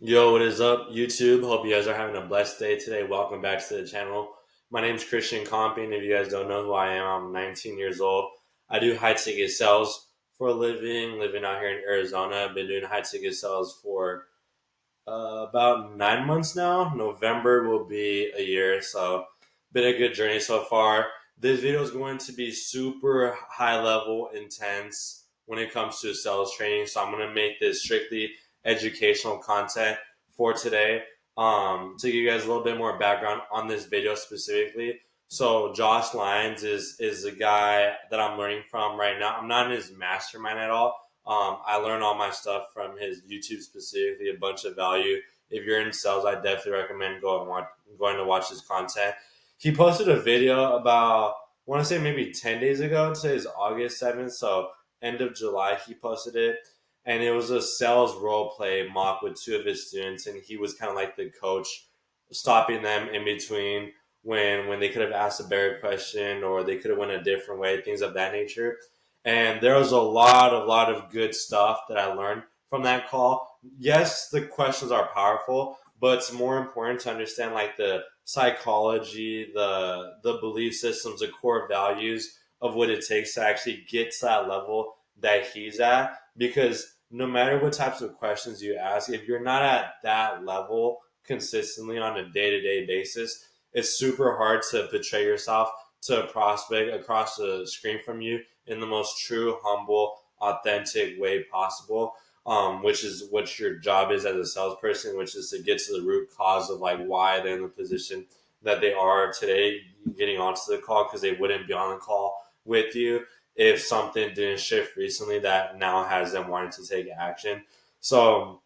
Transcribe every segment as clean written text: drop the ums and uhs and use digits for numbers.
Yo, what is up, YouTube? Hope you guys are having a blessed day today. Welcome back to the channel. My name is Christian Comping. If you guys don't know who I am, I'm 19 years old. I do high ticket sales for a living, living out here in Arizona. I've been doing high ticket sales for about 9 months now. November will be a year, so been a good journey so far. This video is going to be super high level, intense when it comes to sales training. So I'm going to make this strictly educational content for today. To give you guys a little bit more background on this video specifically. So Josh Lyons is a guy that I'm learning from right now. I'm not in his mastermind at all. I learn all my stuff from his YouTube specifically, a bunch of value. If you're in sales, I definitely recommend going to watch his content. He posted a video about, I want to say maybe 10 days ago. Today is August 7th, so end of July he posted it. And it was a sales role play mock with two of his students, and he was kind of like the coach, stopping them in between when they could have asked a better question or they could have went a different way, things of that nature. And there was a lot of good stuff that I learned from that call. Yes, the questions are powerful, but it's more important to understand like the psychology, the belief systems, the core values of what it takes to actually get to that level that he's at. Because no matter what types of questions you ask, if you're not at that level consistently on a day-to-day basis, it's super hard to portray yourself to a prospect across the screen from you in the most true, humble, authentic way possible. Which is what your job is as a salesperson, which is to get to the root cause of like why they're in the position that they are today, getting onto the call, because they wouldn't be on the call with you if something didn't shift recently that now has them wanting to take action. So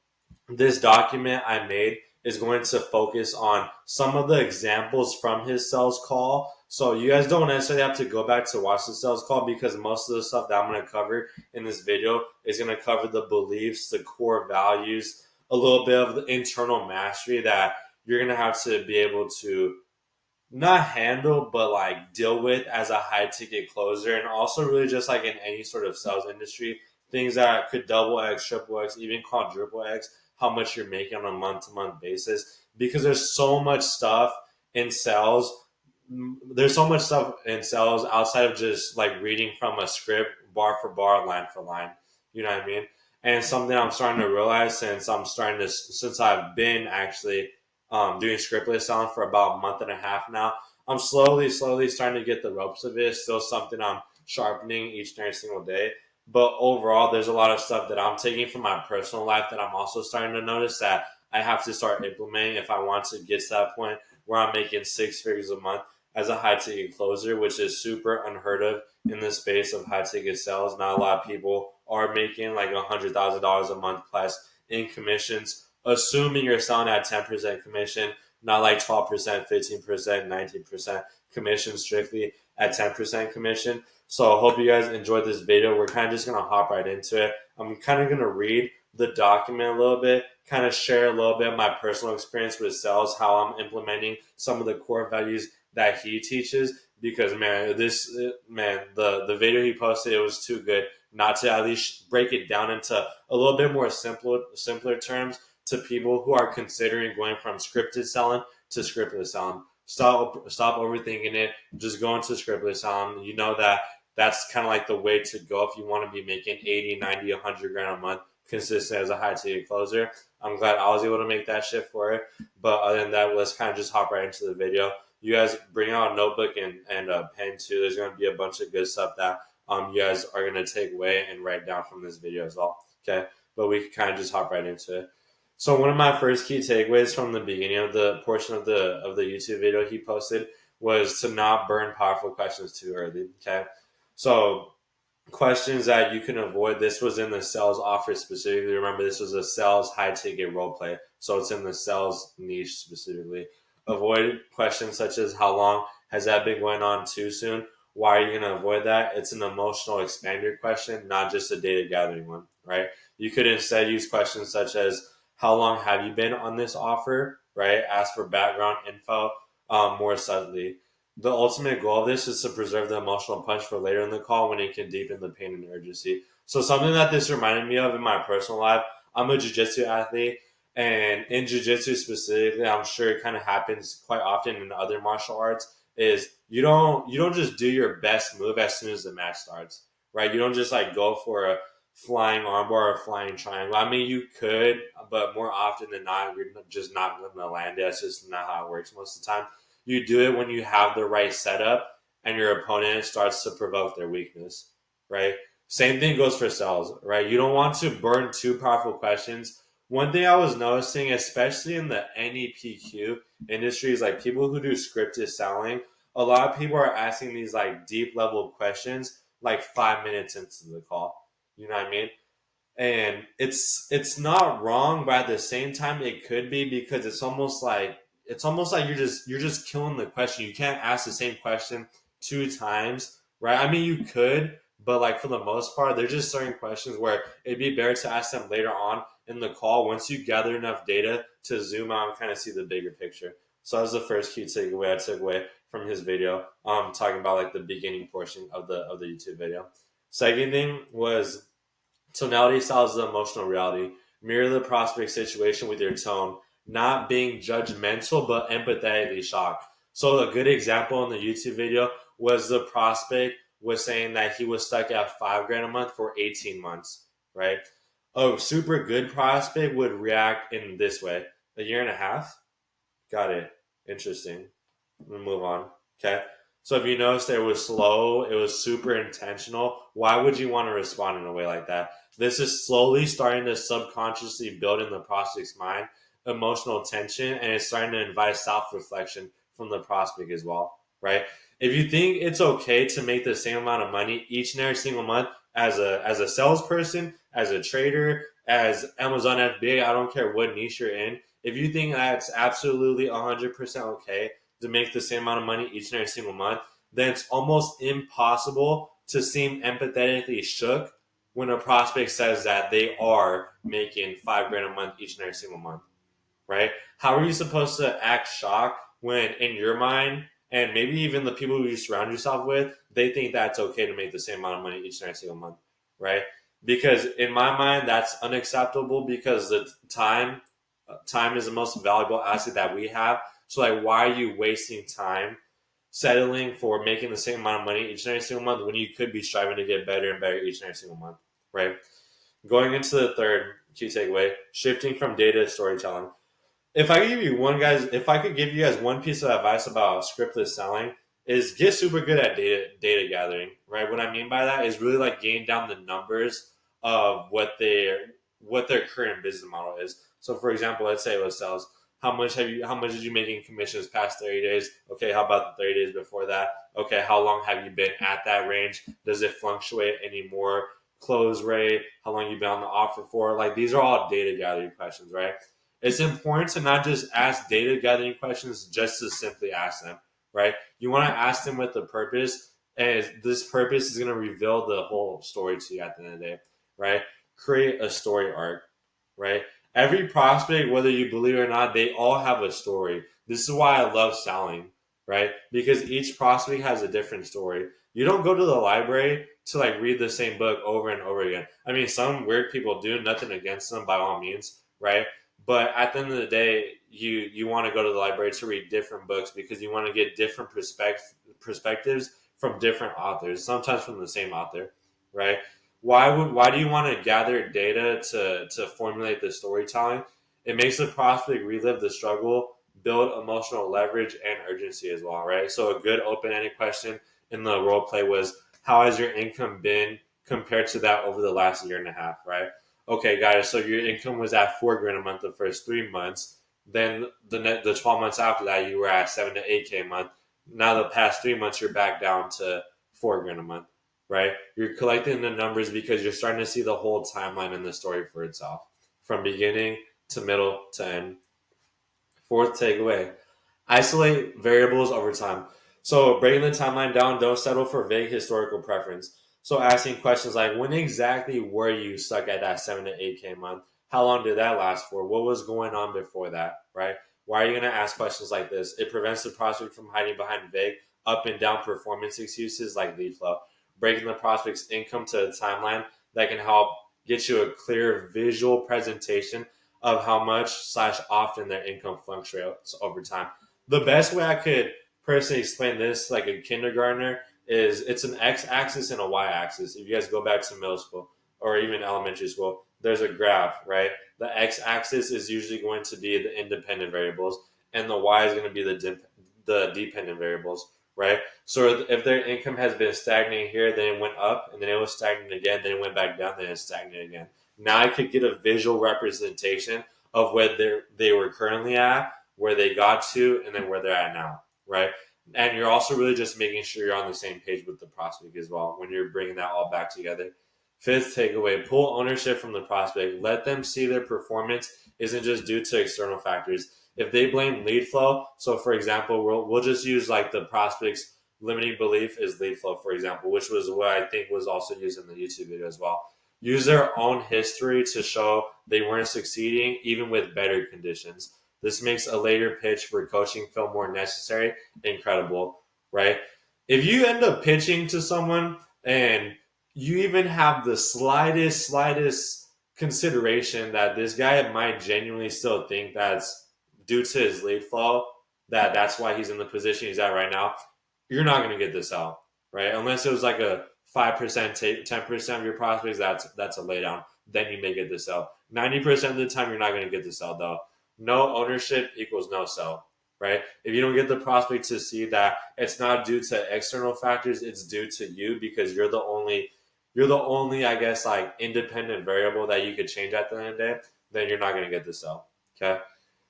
this document I made is going to focus on some of the examples from his sales call. So you guys don't necessarily have to go back to watch the sales call, because most of the stuff that I'm going to cover in this video is going to cover the beliefs, the core values, a little bit of the internal mastery that you're going to have to be able to not handle, but like deal with as a high ticket closer. And also really just like in any sort of sales industry, things that could double X, triple X, even quadruple X how much you're making on a month to month basis, because there's so much stuff in sales. There's so much stuff in sales outside of just like reading from a script bar for bar, line for line. You know what I mean? And something I'm starting to realize since I've been actually doing scriptless selling for about a month and a half now. I'm slowly starting to get the ropes of it. It's still something I'm sharpening each and every single day. But overall, there's a lot of stuff that I'm taking from my personal life that I'm also starting to notice that I have to start implementing if I want to get to that point where I'm making six figures a month as a high ticket closer, which is super unheard of in the space of high ticket sales. Not a lot of people are making like $100,000 a month plus in commissions, assuming you're selling at 10% commission, not like 12%, 15%, 19% commission, strictly at 10% commission. So I hope you guys enjoyed this video. We're kind of just going to hop right into it. I'm kind of going to read the document a little bit, kind of share a little bit of my personal experience with sales, how I'm implementing some of the core values that he teaches. Because the video he posted, it was too good not to at least break it down into a little bit more simpler terms to people who are considering going from scripted selling to scriptless selling. Stop overthinking it. Just go into scriptless selling. You know that's kind of like the way to go if you want to be making 80, 90, 100 grand a month consistent as a high ticket closer. I'm glad I was able to make that shift for it. But other than that, let's kind of just hop right into the video. You guys bring out a notebook and a pen too. There's going to be a bunch of good stuff that you guys are going to take away and write down from this video as well. Okay, but we can kind of just hop right into it. So one of my first key takeaways from the beginning of the portion of the YouTube video he posted was to not burn powerful questions too early. Okay, so questions that you can avoid. This was in the sales offer specifically. Remember, this was a sales high ticket role play, so it's in the sales niche specifically. Avoid questions such as how long has that been going on too soon? Why are you going to avoid that? It's an emotional expander question, not just a data gathering one, right? You could instead use questions such as how long have you been on this offer, right? Ask for background info more subtly. The ultimate goal of this is to preserve the emotional punch for later in the call when it can deepen the pain and urgency. So something that this reminded me of in my personal life, I'm a jiu-jitsu athlete, And in jiu-jitsu specifically, I'm sure it kind of happens quite often in other martial arts, is you don't just do your best move as soon as the match starts, right? You don't just like go for a flying armbar or a flying triangle. I mean, you could, but more often than not, you're just not going to land it. That's just not how it works most of the time. You do it when you have the right setup and your opponent starts to provoke their weakness, right? Same thing goes for sales, right? You don't want to burn two powerful questions. One thing I was noticing, especially in the NEPQ industry, is like people who do scripted selling. A lot of people are asking these like deep level questions like 5 minutes into the call. You know what I mean? And it's not wrong, but at the same time it could be, because it's almost like you're just killing the question. You can't ask the same question two times, right? I mean, you could, but like for the most part, there's just certain questions where it'd be better to ask them later on in the call once you gather enough data to zoom out and kind of see the bigger picture. So that was the first key takeaway I took away from his video, talking about like the beginning portion of the YouTube video. Second thing was, tonality styles is emotional reality. Mirror the prospect situation with your tone, not being judgmental but empathetically shocked. So a good example in the YouTube video was the prospect was saying that he was stuck at $5,000 a month for 18 months, right? A super good prospect would react in this way: a year and a half? Got it. Interesting. We'll move on. Okay. So if you noticed it was slow, it was super intentional, why would you want to respond in a way like that? This is slowly starting to subconsciously build in the prospect's mind emotional tension, and it's starting to invite self-reflection from the prospect as well, right? If you think it's okay to make the same amount of money each and every single month as a salesperson, as a trader, as Amazon FBA, I don't care what niche you're in. If you think that's absolutely 100% okay to make the same amount of money each and every single month, then it's almost impossible to seem empathetically shook when a prospect says that they are making $5,000 a month each and every single month, right? How are you supposed to act shocked when in your mind, and maybe even the people who you surround yourself with, they think that's okay to make the same amount of money each and every single month, right? Because in my mind, that's unacceptable, because the time is the most valuable asset that we have. So like, why are you wasting time settling for making the same amount of money each and every single month when you could be striving to get better and better each and every single month, right? Going into the third key takeaway, shifting from data to storytelling. If I could give you guys one piece of advice about scriptless selling, is get super good at data gathering, right? What I mean by that is really like getting down the numbers of what their current business model is. So for example, let's say it was sales. How much did you make in commissions past 30 days? Okay, how about the 30 days before that? Okay, how long have you been at that range? Does it fluctuate anymore? Close rate, how long you been on the offer for? Like, these are all data gathering questions, right? It's important to not just ask data gathering questions just to simply ask them, right? You want to ask them with a purpose, and this purpose is going to reveal the whole story to you at the end of the day, right? Create a story arc, right? Every prospect, whether you believe it or not, they all have a story. This is why I love selling, right? Because each prospect has a different story. You don't go to the library to like read the same book over and over again. I mean, some weird people do, nothing against them by all means, right? But at the end of the day, you want to go to the library to read different books because you want to get different perspectives from different authors, sometimes from the same author, right? Why do you want to gather data to formulate the storytelling? It makes the prospect relive the struggle, build emotional leverage and urgency as well, right? So a good open-ended question in the role play was, how has your income been compared to that over the last year and a half, right? Okay, guys, so your income was at $4,000 a month the first 3 months. Then the 12 months after that, you were at 7 to 8K a month. Now the past 3 months, you're back down to $4,000 a month, right? You're collecting the numbers because you're starting to see the whole timeline in the story for itself, from beginning to middle to end. Fourth takeaway: isolate variables over time. So breaking the timeline down, don't settle for vague historical preference. So asking questions like, when exactly were you stuck at that 7 to 8K a month? How long did that last for? What was going on before that, right? Why are you going to ask questions like this? It prevents the prospect from hiding behind vague up and down performance excuses like lead flow. Breaking the prospect's income to a timeline that can help get you a clear visual presentation of how much/often their income fluctuates over time. The best way I could personally explain this, like a kindergartner, is it's an x-axis and a y-axis. If you guys go back to middle school or even elementary school, there's a graph, right? The x-axis is usually going to be the independent variables, and the y is going to be the dependent variables, right? So if their income has been stagnant here, then it went up, and then it was stagnant again, then it went back down, then it's stagnant again. Now I could get a visual representation of where they were currently at, where they got to, and then where they're at now, right? And you're also really just making sure you're on the same page with the prospect as well when you're bringing that all back together. Fifth takeaway, pull ownership from the prospect. Let them see their performance isn't just due to external factors. If they blame lead flow, so for example, we'll just use like the prospect's limiting belief is lead flow, for example, which was what I think was also used in the YouTube video as well. Use their own history to show they weren't succeeding even with better conditions. This makes a later pitch for coaching feel more necessary and credible, right? If you end up pitching to someone and you even have the slightest consideration that this guy might genuinely still think that's due to his lead flow, that's why he's in the position he's at right now, you're not going to get this out, right? Unless it was like a 5%, 10% of your prospects, that's a laydown. Then you may get this out. 90% of the time, you're not going to get this out, though. No ownership equals no sell, right? If you don't get the prospect to see that it's not due to external factors, it's due to you because you're the only, I guess, like independent variable that you could change at the end of the day, then you're not going to get the sell, okay?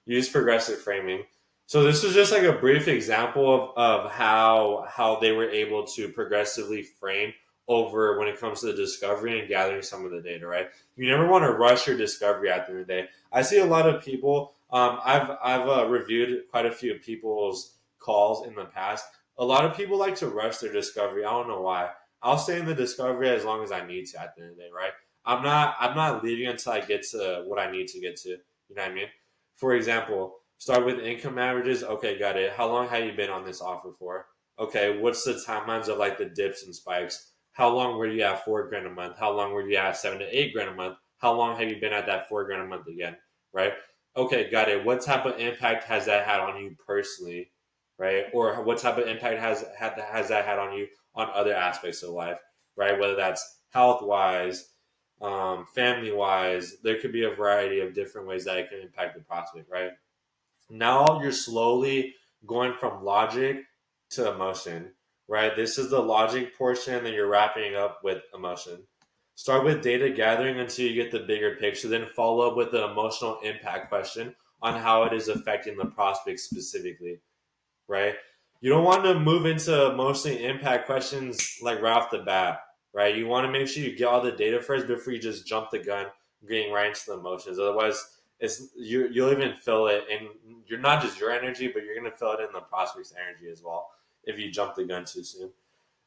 Use progressive framing. So this is just like a brief example of how they were able to progressively frame over when it comes to the discovery and gathering some of the data, right? You never want to rush your discovery at the end of the day. I see a lot of people. I've reviewed quite a few people's calls in the past. A lot of people like to rush their discovery. I don't know why. I'll stay in the discovery as long as I need to at the end of the day, right? I'm not leaving until I get to what I need to get to. You know what I mean? For example, start with income averages. Okay, got it. How long have you been on this offer for? Okay, what's the timelines of like the dips and spikes? How long were you at $4,000 a month? How long were you at 7 to 8 grand a month? How long have you been at that $4,000 a month again? Right? Okay, got it. What type of impact has that had on you personally? Right? Or what type of impact has that had on you on other aspects of life? Right? Whether that's health wise, family wise, there could be a variety of different ways that it can impact the prospect, right? Now you're slowly going from logic to emotion, right? This is the logic portion, and you're wrapping up with emotion. Start with data gathering until you get the bigger picture, then follow up with the emotional impact question on how it is affecting the prospect specifically, right? You don't want to move into emotionally impact questions like right off the bat, right? You want to make sure you get all the data first before you just jump the gun, getting right into the emotions. Otherwise, you'll even feel it, and you're not just your energy, but you're going to feel it in the prospect's energy as well if you jump the gun too soon.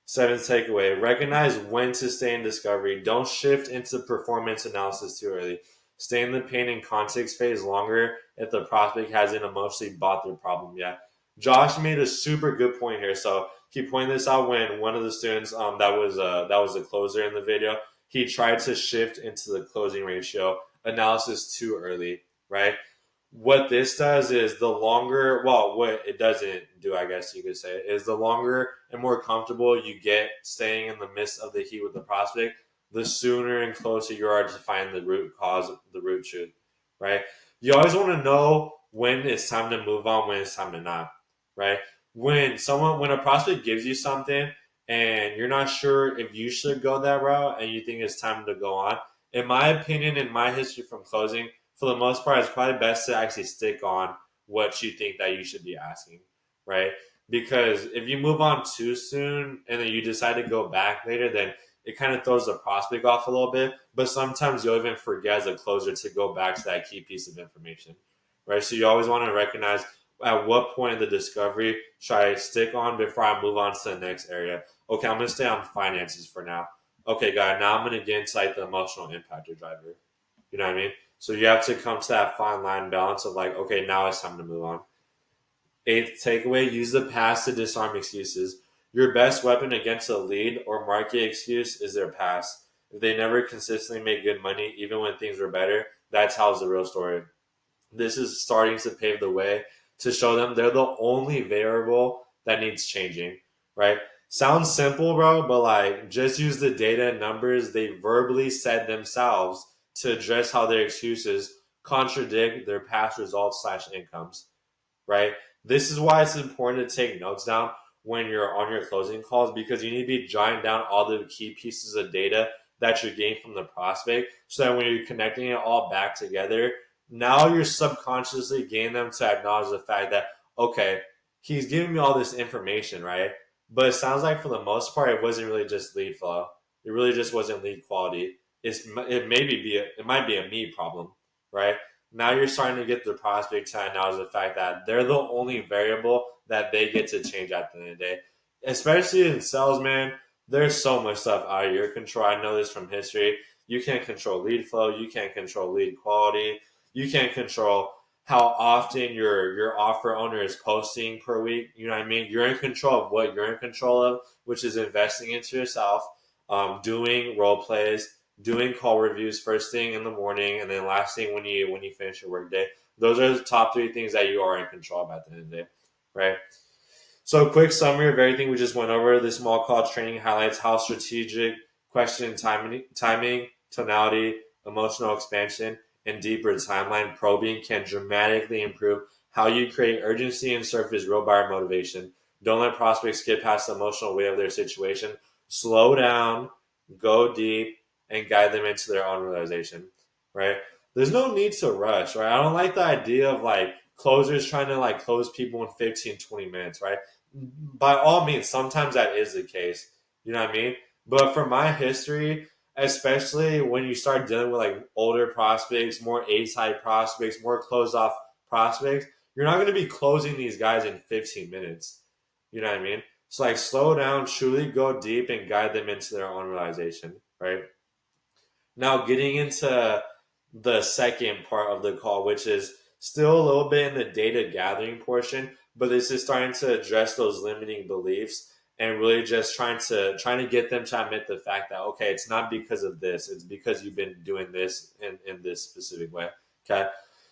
Seventh takeaway, recognize when to stay in discovery. Don't shift into performance analysis too early. Stay in the pain and context phase longer if the prospect hasn't emotionally bought their problem yet. Josh made a super good point here. So he pointed this out when one of the students that was a closer in the video, he tried to shift into the closing ratio analysis too early, right? What this does is the longer, well, what it doesn't do, I guess you could say, is the longer and more comfortable you get staying in the midst of the heat with the prospect, the sooner and closer you are to find the root cause, the root truth, right? You always want to know when it's time to move on, when it's time to not, right? When a prospect gives you something and you're not sure if you should go that route and you think it's time to go on, in my opinion, in my history from closing, for the most part, it's probably best to actually stick on what you think that you should be asking, right? Because if you move on too soon and then you decide to go back later, then it kind of throws the prospect off a little bit. But sometimes you'll even forget as a closer to go back to that key piece of information, right? So you always want to recognize at what point in the discovery should I stick on before I move on to the next area. Okay, I'm going to stay on finances for now. Okay, guys, now I'm going to get into like the emotional impact or driver. You know what I mean? So you have to come to that fine line balance of like, okay, now it's time to move on. Eighth takeaway, use the past to disarm excuses. Your best weapon against a lead or market excuse is their past. If they never consistently made good money, even when things were better, that tells the real story. This is starting to pave the way to show them they're the only variable that needs changing, right? Sounds simple, bro, but like just use the data and numbers they verbally said themselves to address how their excuses contradict their past results slash incomes, right? This is why it's important to take notes down when you're on your closing calls, because you need to be jotting down all the key pieces of data that you're getting from the prospect, so that when you're connecting it all back together, now you're subconsciously getting them to acknowledge the fact that, okay, he's giving me all this information, right? But it sounds like for the most part, it wasn't really just lead flow. It really just wasn't lead quality. It might be a me problem, right? Now you're starting to get the prospect to acknowledge the fact that they're the only variable that they get to change at the end of the day. Especially in sales, man, there's so much stuff out of your control. I know this from history. You can't control lead flow. You can't control lead quality. You can't control how often your offer owner is posting per week. You know what I mean? You're in control of what you're in control of, which is investing into yourself, doing role plays, doing call reviews first thing in the morning, and then last thing when you finish your workday. Those are the top three things that you are in control of at the end of the day, right? So, quick summary of everything we just went over. This small call training highlights how strategic question timing, tonality, emotional expansion, and deeper timeline probing can dramatically improve how you create urgency and surface real buyer motivation. Don't let prospects skip past the emotional weight of their situation. Slow down, go deep, and guide them into their own realization, right? There's no need to rush, right? I don't like the idea of like closers trying to like close people in 15, 20 minutes, right? By all means, sometimes that is the case. You know what I mean? But from my history, especially when you start dealing with like older prospects, more A type prospects, more closed off prospects, you're not going to be closing these guys in 15 minutes. You know what I mean? So like slow down, truly go deep, and guide them into their own realization, right? Now, getting into the second part of the call, which is still a little bit in the data gathering portion, but this is starting to address those limiting beliefs and really just trying to get them to admit the fact that, okay, it's not because of this, it's because you've been doing this in this specific way. Okay.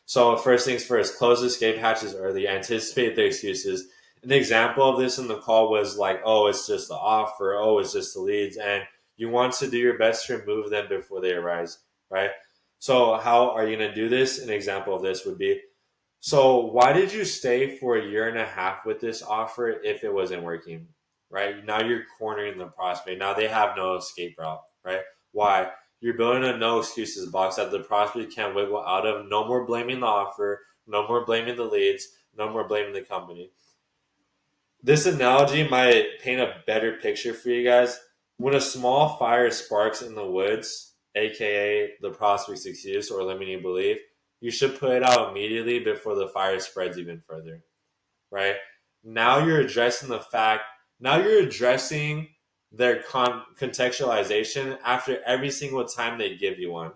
So first things first, close escape hatches early, anticipate the excuses. An example of this in the call was like, oh, it's just the offer, oh, it's just the leads, and you want to do your best to remove them before they arise, right? So how are you going to do this? An example of this would be, so why did you stay for a year and a half with this offer if it wasn't working, right? Now you're cornering the prospect. Now they have no escape route, right? Why? You're building a no excuses box that the prospect can't wiggle out of. No more blaming the offer. No more blaming the leads. No more blaming the company. This analogy might paint a better picture for you guys. When a small fire sparks in the woods, aka the prospect's excuse or limiting belief, you should put it out immediately before the fire spreads even further, right? Now you're addressing the fact, now you're addressing their contextualization after every single time they give you one,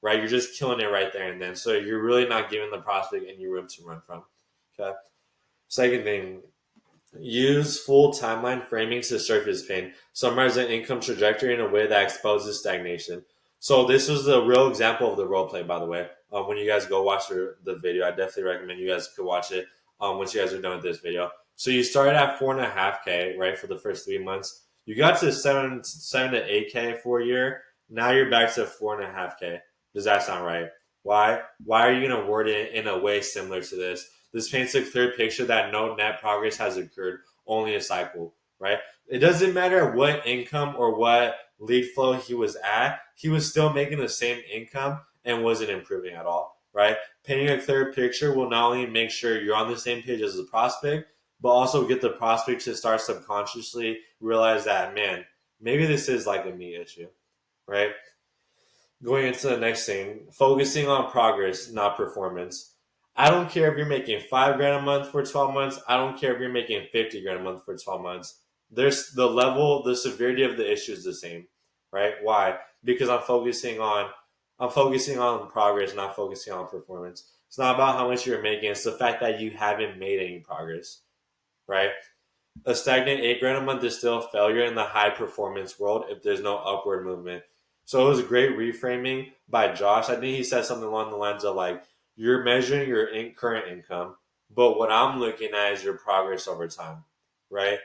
right? You're just killing it right there and then. So you're really not giving the prospect any room to run from. Okay. Second thing, use full timeline framing to surface pain. Summarize an income trajectory in a way that exposes stagnation. So this was the real example of the role play, by the way. When you guys go watch the video, I definitely recommend you guys could watch it once you guys are done with this video. So you started at 4.5K, right, for the first 3 months. You got to 7 to 8K for a year. Now you're back to 4.5K. Does that sound right? Why? Why are you going to word it in a way similar to this? This paints a clear picture that no net progress has occurred, only a cycle, right? It doesn't matter what income or what lead flow he was at, he was still making the same income and wasn't improving at all, right? Painting a clear picture will not only make sure you're on the same page as the prospect, but also get the prospect to start subconsciously realize that, man, maybe this is like a me issue, right? Going into the next thing, focusing on progress, not performance. I don't care if you're making 5 grand a month for 12 months. I don't care if you're making 50 grand a month for 12 months. There's the level, the severity of the issue is the same, right? Why? Because I'm focusing on progress, not focusing on performance. It's not about how much you're making. It's the fact that you haven't made any progress, right? A stagnant 8 grand a month is still a failure in the high performance world if there's no upward movement. So it was a great reframing by Josh. I think he said something along the lines of like, You're measuring your current income, but what I'm looking at is your progress over time, right?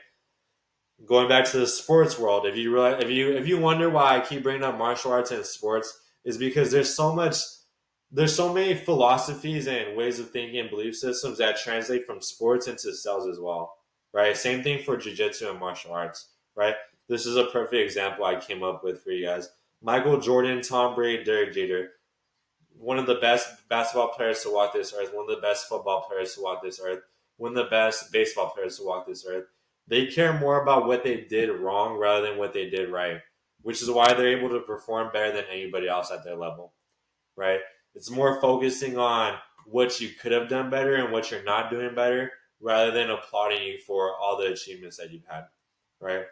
Going back to the sports world, if you wonder why I keep bringing up martial arts and sports, is because there's so many philosophies and ways of thinking and belief systems that translate from sports into sales as well, right? Same thing for jiu-jitsu and martial arts, right? This is a perfect example I came up with for you guys. Michael Jordan, Tom Brady, Derek Jeter, one of the best basketball players to walk this earth, one of the best football players to walk this earth, one of the best baseball players to walk this earth. They care more about what they did wrong rather than what they did right, which is why they're able to perform better than anybody else at their level, right? It's more focusing on what you could have done better and what you're not doing better rather than applauding you for all the achievements that you've had, right?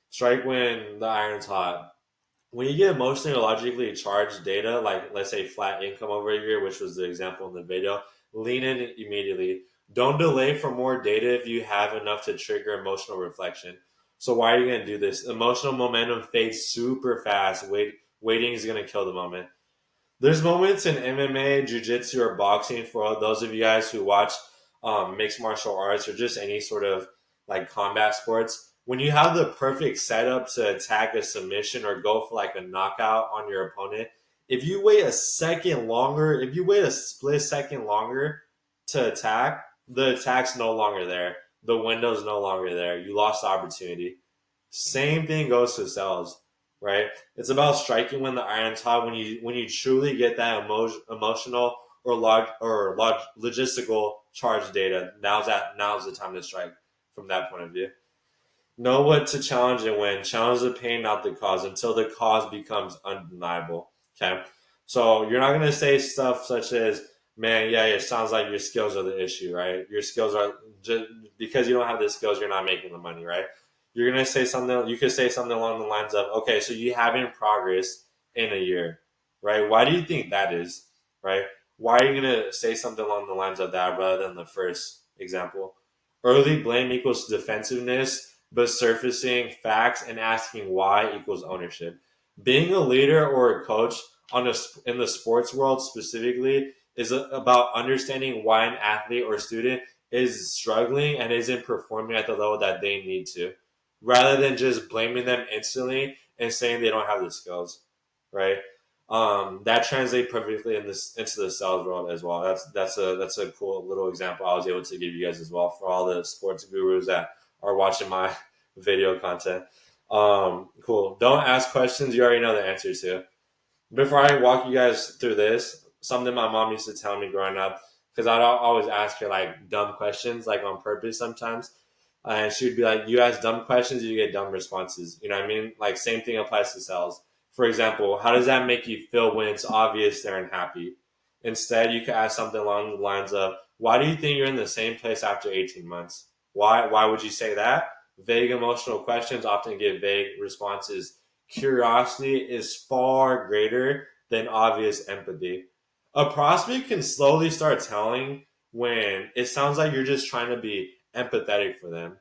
Strike when the iron's hot. When you get emotionally or logically charged data, like let's say flat income over a year, which was the example in the video, lean in immediately. Don't delay for more data if you have enough to trigger emotional reflection. So why are you going to do this? Emotional momentum fades super fast. Waiting is going to kill the moment. There's moments in MMA, jiu-jitsu, or boxing for those of you guys who watch mixed martial arts or just any sort of like combat sports. When you have the perfect setup to attack a submission or go for like a knockout on your opponent, if you wait a second longer, if you wait a split second longer to attack, the attack's no longer there. The window's no longer there. You lost the opportunity. Same thing goes to sales, right? It's about striking when the iron's hot. When you truly get that emotional or logistical charge data, now's the time to strike from that point of view. Know what to challenge and when. Challenge the pain, not the cause, until the cause becomes undeniable. Okay, so you're not going to say stuff such as, "Man, yeah, it sounds like your skills are the issue, right? Your skills are just because you don't have the skills, you're not making the money, right?" You're going to say something. You could say something along the lines of, "Okay, so you haven't progress in a year, right? Why do you think that is, right? Why are you going to say something along the lines of that rather than the first example?" Early blame equals defensiveness, but surfacing facts and asking why equals ownership. Being a leader or a coach in the sports world specifically is about understanding why an athlete or student is struggling and isn't performing at the level that they need to, rather than just blaming them instantly and saying they don't have the skills, right? That translates perfectly into the sales world as well. That's a cool little example I was able to give you guys as well for all the sports gurus that are watching my video content. Cool. Don't ask questions you already know the answers to. Before I walk you guys through this, something my mom used to tell me growing up, because I'd always ask her like dumb questions, like on purpose sometimes. And she would be like, "You ask dumb questions, you get dumb responses." You know what I mean? Like, same thing applies to sales. For example, how does that make you feel when it's obvious they're unhappy? Instead, you could ask something along the lines of, "Why do you think you're in the same place after 18 months? Why would you say that?" Vague emotional questions often give vague responses. Curiosity is far greater than obvious empathy. A prospect can slowly start telling when it sounds like you're just trying to be empathetic for them.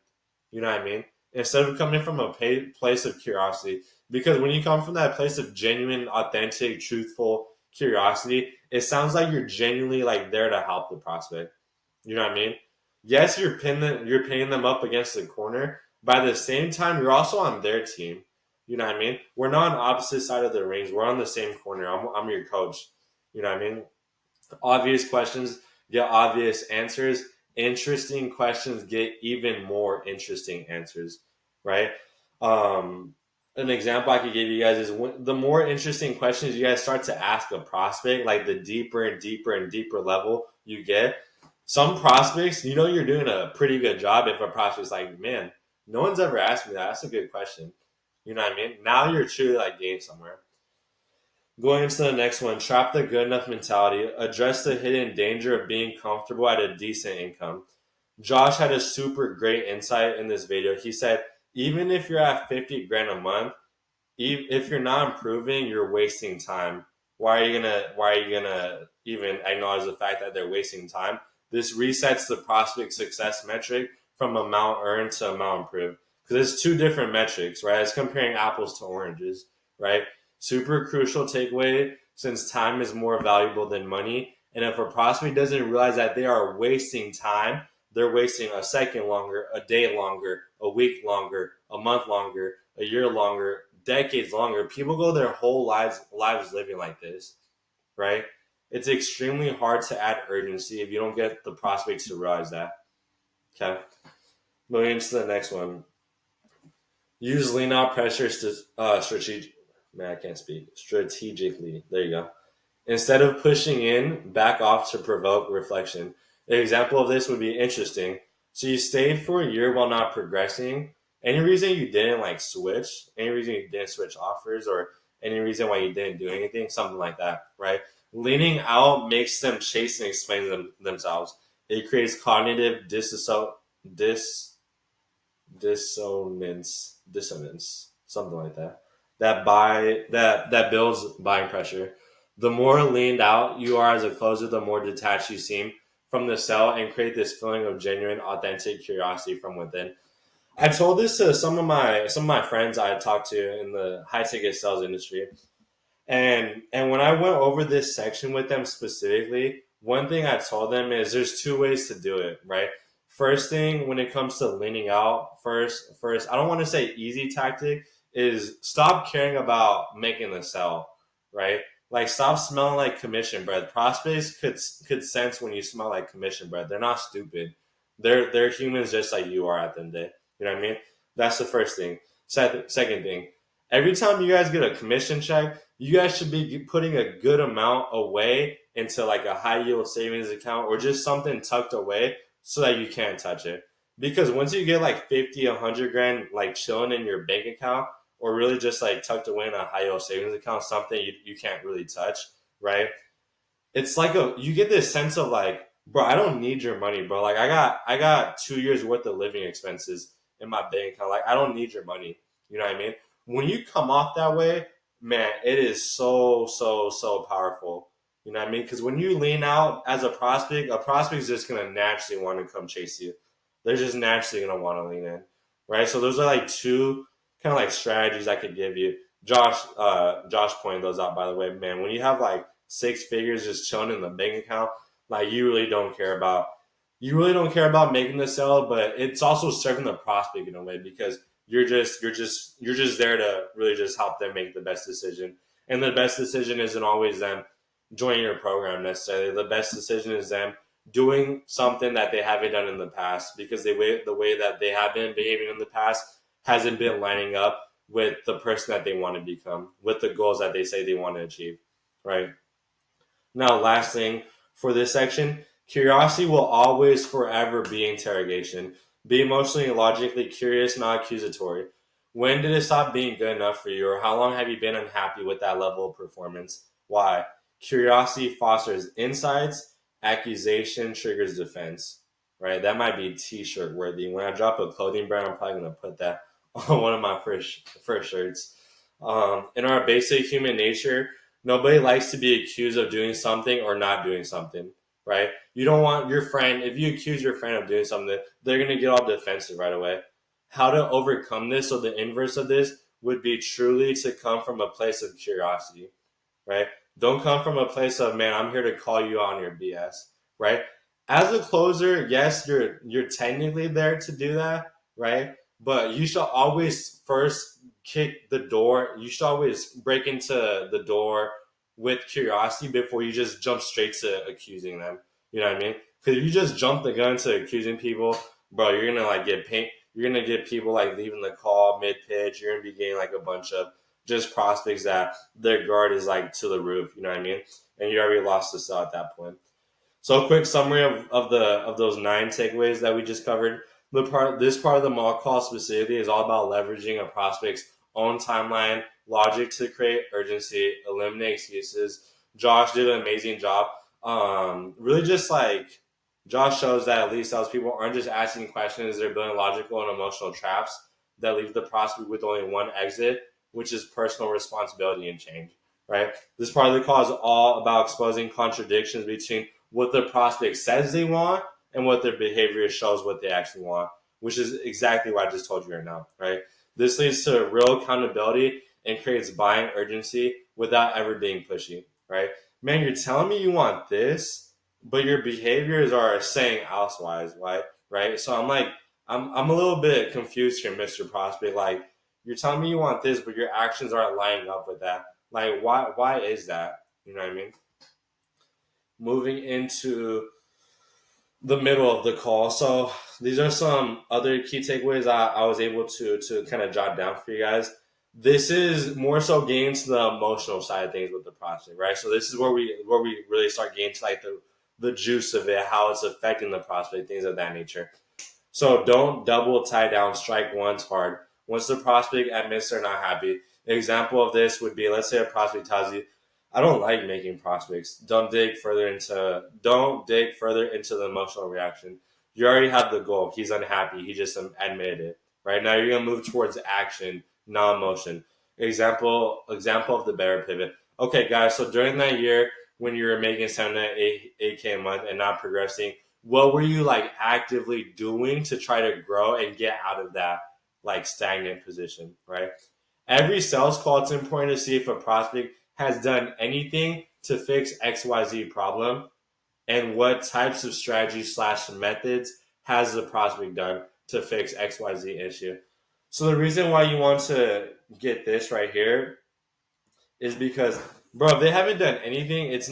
You know what I mean? Instead of coming from a place of curiosity. Because when you come from that place of genuine, authentic, truthful curiosity, it sounds like you're genuinely like there to help the prospect. You know what I mean? Yes, you're pinning them up against the corner. By the same time, you're also on their team. You know what I mean? We're not on opposite side of the rings. We're on the same corner. I'm your coach. You know what I mean? Obvious questions get obvious answers. Interesting questions get even more interesting answers, right? An example I could give you guys is the more interesting questions you guys start to ask a prospect, like the deeper and deeper and deeper level you get. Some prospects, you know, you're doing a pretty good job if a prospect's like, "Man, no one's ever asked me that. That's a good question." You know what I mean? Now you're truly like getting somewhere. Going into the next one, trap the good enough mentality. Address the hidden danger of being comfortable at a decent income. Josh had a super great insight in this video. He said, even if you're at 50 grand a month, if you're not improving, you're wasting time. Why are you gonna even acknowledge the fact that they're wasting time? This resets the prospect success metric from amount earned to amount improved. Because it's two different metrics, right? It's comparing apples to oranges, right? Super crucial takeaway, since time is more valuable than money, And if a prospect doesn't realize that they are wasting time, they're wasting a second longer, a day longer, a week longer, a month longer, a year longer, decades longer. People go their whole lives living like this, right? It's extremely hard to add urgency if you don't get the prospect to realize that. Okay, moving into the next one. Use lean out pressure strategic. Man, I can't speak. Strategically. There you go. Instead of pushing in, back off to provoke reflection. An example of this would be interesting. So you stayed for a year while not progressing. Any reason you didn't like switch? Any reason you didn't switch offers, or any reason why you didn't do anything? Something like that, right? Leaning out makes them chase and explain themselves. It creates cognitive dissonance, something like that. That builds buying pressure. The more leaned out you are as a closer, the more detached you seem from the sell and create this feeling of genuine, authentic curiosity from within. I told this to some of my friends I talked to in the high ticket sales industry, and when I went over this section with them specifically, one thing I told them is there's two ways to do it, right? First thing, when it comes to leaning out, first, I don't want to say easy tactic is stop caring about making the sell, right? Like stop smelling like commission bread. Prospects could sense when you smell like commission bread. They're not stupid. They're humans just like you are at the end of the day. You know what I mean? That's the first thing. Second thing, every time you guys get a commission check, you guys should be putting a good amount away into like a high yield savings account or just something tucked away so that you can't touch it. Because once you get like 50, 100 grand like chilling in your bank account or really just like tucked away in a high yield savings account, something you can't really touch, right? It's like you get this sense of like, bro, I don't need your money, bro. Like I got 2 years worth of living expenses in my bank account. Like I don't need your money. You know what I mean? When you come off that way, man, it is so powerful. You know what I mean? Because when you lean out as a prospect is just gonna naturally want to come chase you. They're just naturally gonna want to lean in, right? So those are like two kind of like strategies I could give you. Josh pointed those out, by the way. Man, when you have like six figures just chilling in the bank account, like you really don't care about making the sale, but it's also serving the prospect in a way because you're just there to really just help them make the best decision. And the best decision isn't always them joining your program necessarily. The best decision is them doing something that they haven't done in the past because the way that they have been behaving in the past hasn't been lining up with the person that they want to become, with the goals that they say they want to achieve, right? Now, last thing for this section, curiosity will always forever be interrogation. Be emotionally and logically curious, not accusatory. When did it stop being good enough for you, or how long have you been unhappy with that level of performance? Why? Curiosity fosters insights, accusation triggers defense. Right? That might be t-shirt worthy. When I drop a clothing brand, I'm probably gonna put that on one of my first shirts. In our basic human nature, nobody likes to be accused of doing something or not doing something, right? You don't want your friend, if you accuse your friend of doing something, they're going to get all defensive right away. How to overcome this, so the inverse of this would be truly to come from a place of curiosity, right? Don't come from a place of, man, I'm here to call you on your BS, right? As a closer, yes, you're technically there to do that, right? But you should always first kick the door. You should always break into the door with curiosity before you just jump straight to accusing them. You know what I mean? Because if you just jump the gun to accusing people, bro, you're gonna like get paint. You're gonna get people like leaving the call mid pitch. You're gonna be getting like a bunch of just prospects that their guard is like to the roof. You know what I mean? And you already lost the sell at that point. So, a quick summary of those nine takeaways that we just covered. This part of the mock call specifically is all about leveraging a prospect's own timeline, logic to create urgency, eliminate excuses. Josh did an amazing job. Really, just like Josh shows that at least salespeople aren't just asking questions; they're building logical and emotional traps that leave the prospect with only one exit, which is personal responsibility and change. Right. This part of the call is all about exposing contradictions between what the prospect says they want and what their behavior shows what they actually want, which is exactly what I just told you right now, right? This leads to real accountability and creates buying urgency without ever being pushy, right? man, you're telling me you want this, but your behaviors are saying elsewise, right? Right. So I'm like, I'm a little bit confused here, Mr. Prospect. Like, you're telling me you want this, but your actions aren't lining up with that. Like, why is that? You know what I mean? Moving into the middle of the call. So these are some other key takeaways I was able to kind of jot down for you guys. This is more so getting to the emotional side of things with the prospect, right? So this is where we really start getting to like the juice of it, how it's affecting the prospect, things of that nature. So don't double tie down, strike once hard. Once the prospect admits they're not happy, an example of this would be, let's say a prospect tells you, I don't like making prospects. Don't dig further into the emotional reaction. You already have the goal. He's unhappy. He just admitted it. Right now, you're gonna move towards action, not emotion. Example of the better pivot. Okay, guys. So during that year, when you were making 7 to 8K a month and not progressing, what were you like actively doing to try to grow and get out of that like stagnant position? Right. Every sales call, it's important to see if a prospect has done anything to fix XYZ problem and what types of strategies / methods has the prospect done to fix XYZ issue. So the reason why you want to get this right here is because, bro, if they haven't done anything, it's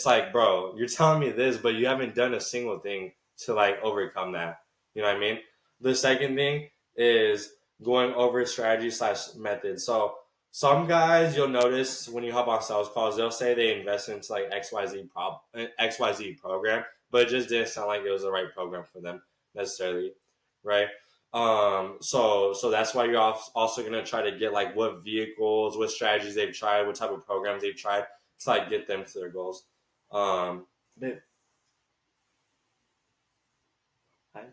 like, bro, you're telling me this, but you haven't done a single thing to like overcome that. You know what I mean? The second thing is going over strategy / method. So some guys, you'll notice when you hop on sales calls, they'll say they invest into like XYZ program, but it just didn't sound like it was the right program for them necessarily, right? So that's why you're also gonna try to get like what vehicles, what strategies they've tried, what type of programs they've tried to like get them to their goals. Babe, hi.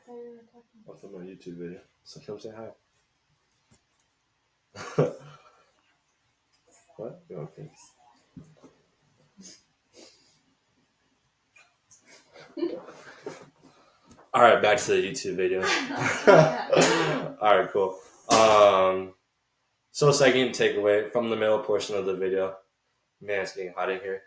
I'm from a YouTube video, so come say hi. What? Okay. All right, back to the YouTube video. All right, cool. So second takeaway from the middle portion of the video. Man, it's getting hot in here.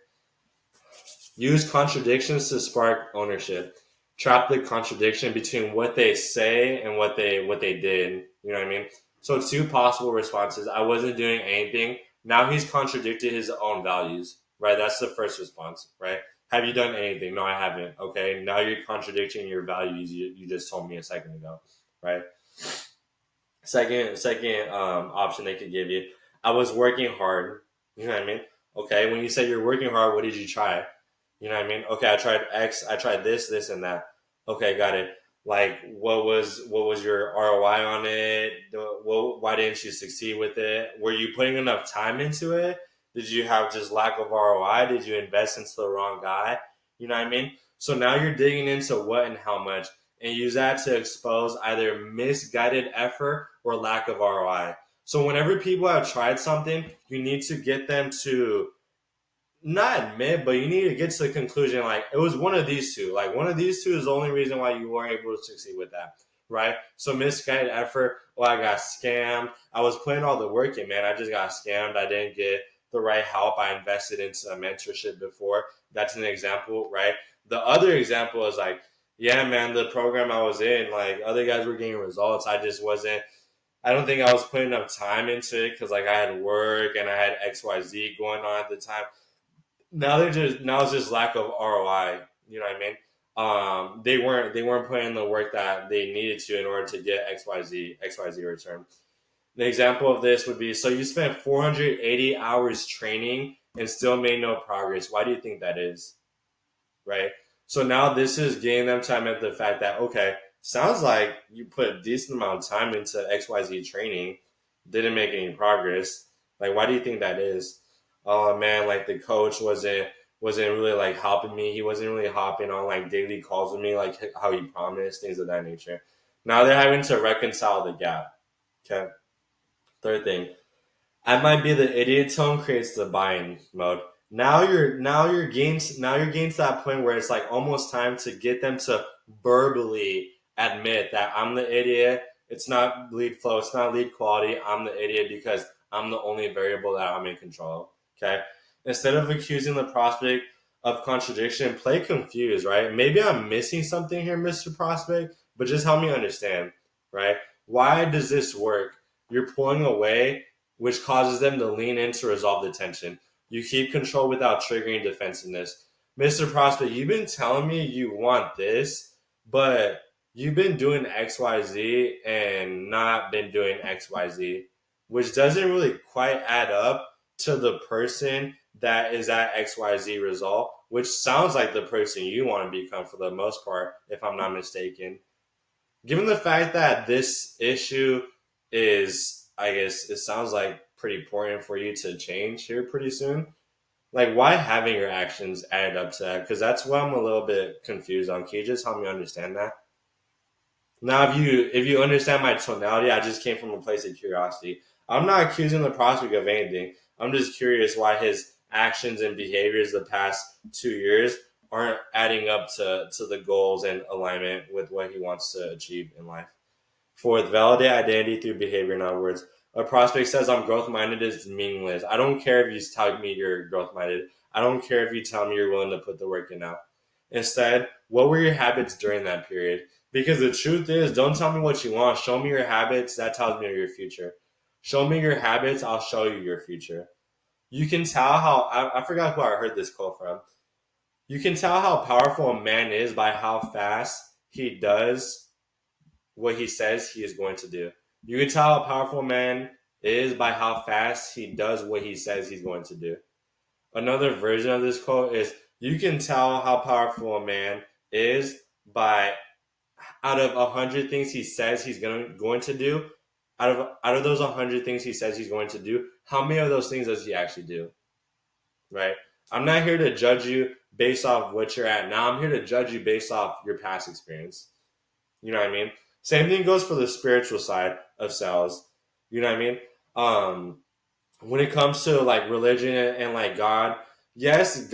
Use contradictions to spark ownership. Trap the contradiction between what they say and what they did. You know what I mean? So two possible responses. I wasn't doing anything. Now he's contradicted his own values. Right? That's the first response. Right? Have you done anything? No, I haven't. Okay. Now you're contradicting your values you just told me a second ago. Right? Second option they could give you. I was working hard. You know what I mean? Okay. When you say you're working hard, what did you try? You know what I mean? Okay, I tried X, I tried this, and that. Okay, got it. Like, what was your ROI on it? Why didn't you succeed with it? Were you putting enough time into it? Did you have just lack of ROI? Did you invest into the wrong guy? You know what I mean? So now you're digging into what and how much, and use that to expose either misguided effort or lack of ROI. So whenever people have tried something, you need to get them to not admit, but you need to get to the conclusion like it was one of these two. Like one of these two is the only reason why you weren't able to succeed with that, right? So misguided effort. Well, I got scammed. I was putting all the work in, man. I just got scammed. I didn't get the right help. I invested into a mentorship before. That's an example, right? The other example is like, yeah, man, the program I was in, like other guys were getting results. I just wasn't. I don't think I was putting enough time into it because like I had work and I had XYZ going on at the time. Now it's just lack of ROI. You know what I mean? They weren't putting in the work that they needed to in order to get XYZ return. An example of this would be, so you spent 480 hours training and still made no progress. Why do you think that is? Right? So now this is getting them to admit the fact that, okay, sounds like you put a decent amount of time into XYZ training, didn't make any progress. Like, why do you think that is? Oh man, like the coach wasn't really like helping me. He wasn't really hopping on like daily calls with me, like how he promised, things of that nature. Now they're having to reconcile the gap. Okay. Third thing, I might be the idiot tone creates the buying mode. Now you're getting to that point where it's like almost time to get them to verbally admit that I'm the idiot. It's not lead flow. It's not lead quality. I'm the idiot because I'm the only variable that I'm in control of. Okay. Instead of accusing the prospect of contradiction, play confused, right? Maybe I'm missing something here, Mr. Prospect, but just help me understand, right? Why does this work? You're pulling away, which causes them to lean in to resolve the tension. You keep control without triggering defensiveness. Mr. Prospect, you've been telling me you want this, but you've been doing XYZ and not been doing XYZ, which doesn't really quite add up to the person that is at XYZ result, which sounds like the person you want to become for the most part, if I'm not mistaken. Given the fact that this issue is, I guess, it sounds like pretty important for you to change here pretty soon. Like, why haven't your actions added up to that? Because that's what I'm a little bit confused on. Can you just help me understand that? Now, if you understand my tonality, I just came from a place of curiosity. I'm not accusing the prospect of anything. I'm just curious why his actions and behaviors the past 2 years aren't adding up to the goals and alignment with what he wants to achieve in life. Fourth, validate identity through behavior, not words. A prospect says I'm growth minded is meaningless. I don't care if you tell me you're growth minded. I don't care if you tell me you're willing to put the work in now. Instead, what were your habits during that period? Because the truth is, don't tell me what you want. Show me your habits. That tells me your future. Show me your habits. I'll show you your future. You can tell how, I forgot who I heard this quote from. You can tell how powerful a man is by how fast he does what he says he is going to do. You can tell how powerful a man is by how fast he does what he says he's going to do. Another version of this quote is, you can tell how powerful a man is by, out of 100 things he says he's going to do, out of those 100 things he says he's going to do, how many of those things does he actually do? Right? I'm not here to judge you based off what you're at now. I'm here to judge you based off your past experience. You know what I mean? Same thing goes for the spiritual side of sales. You know what I mean? When it comes to like religion and like God, yes,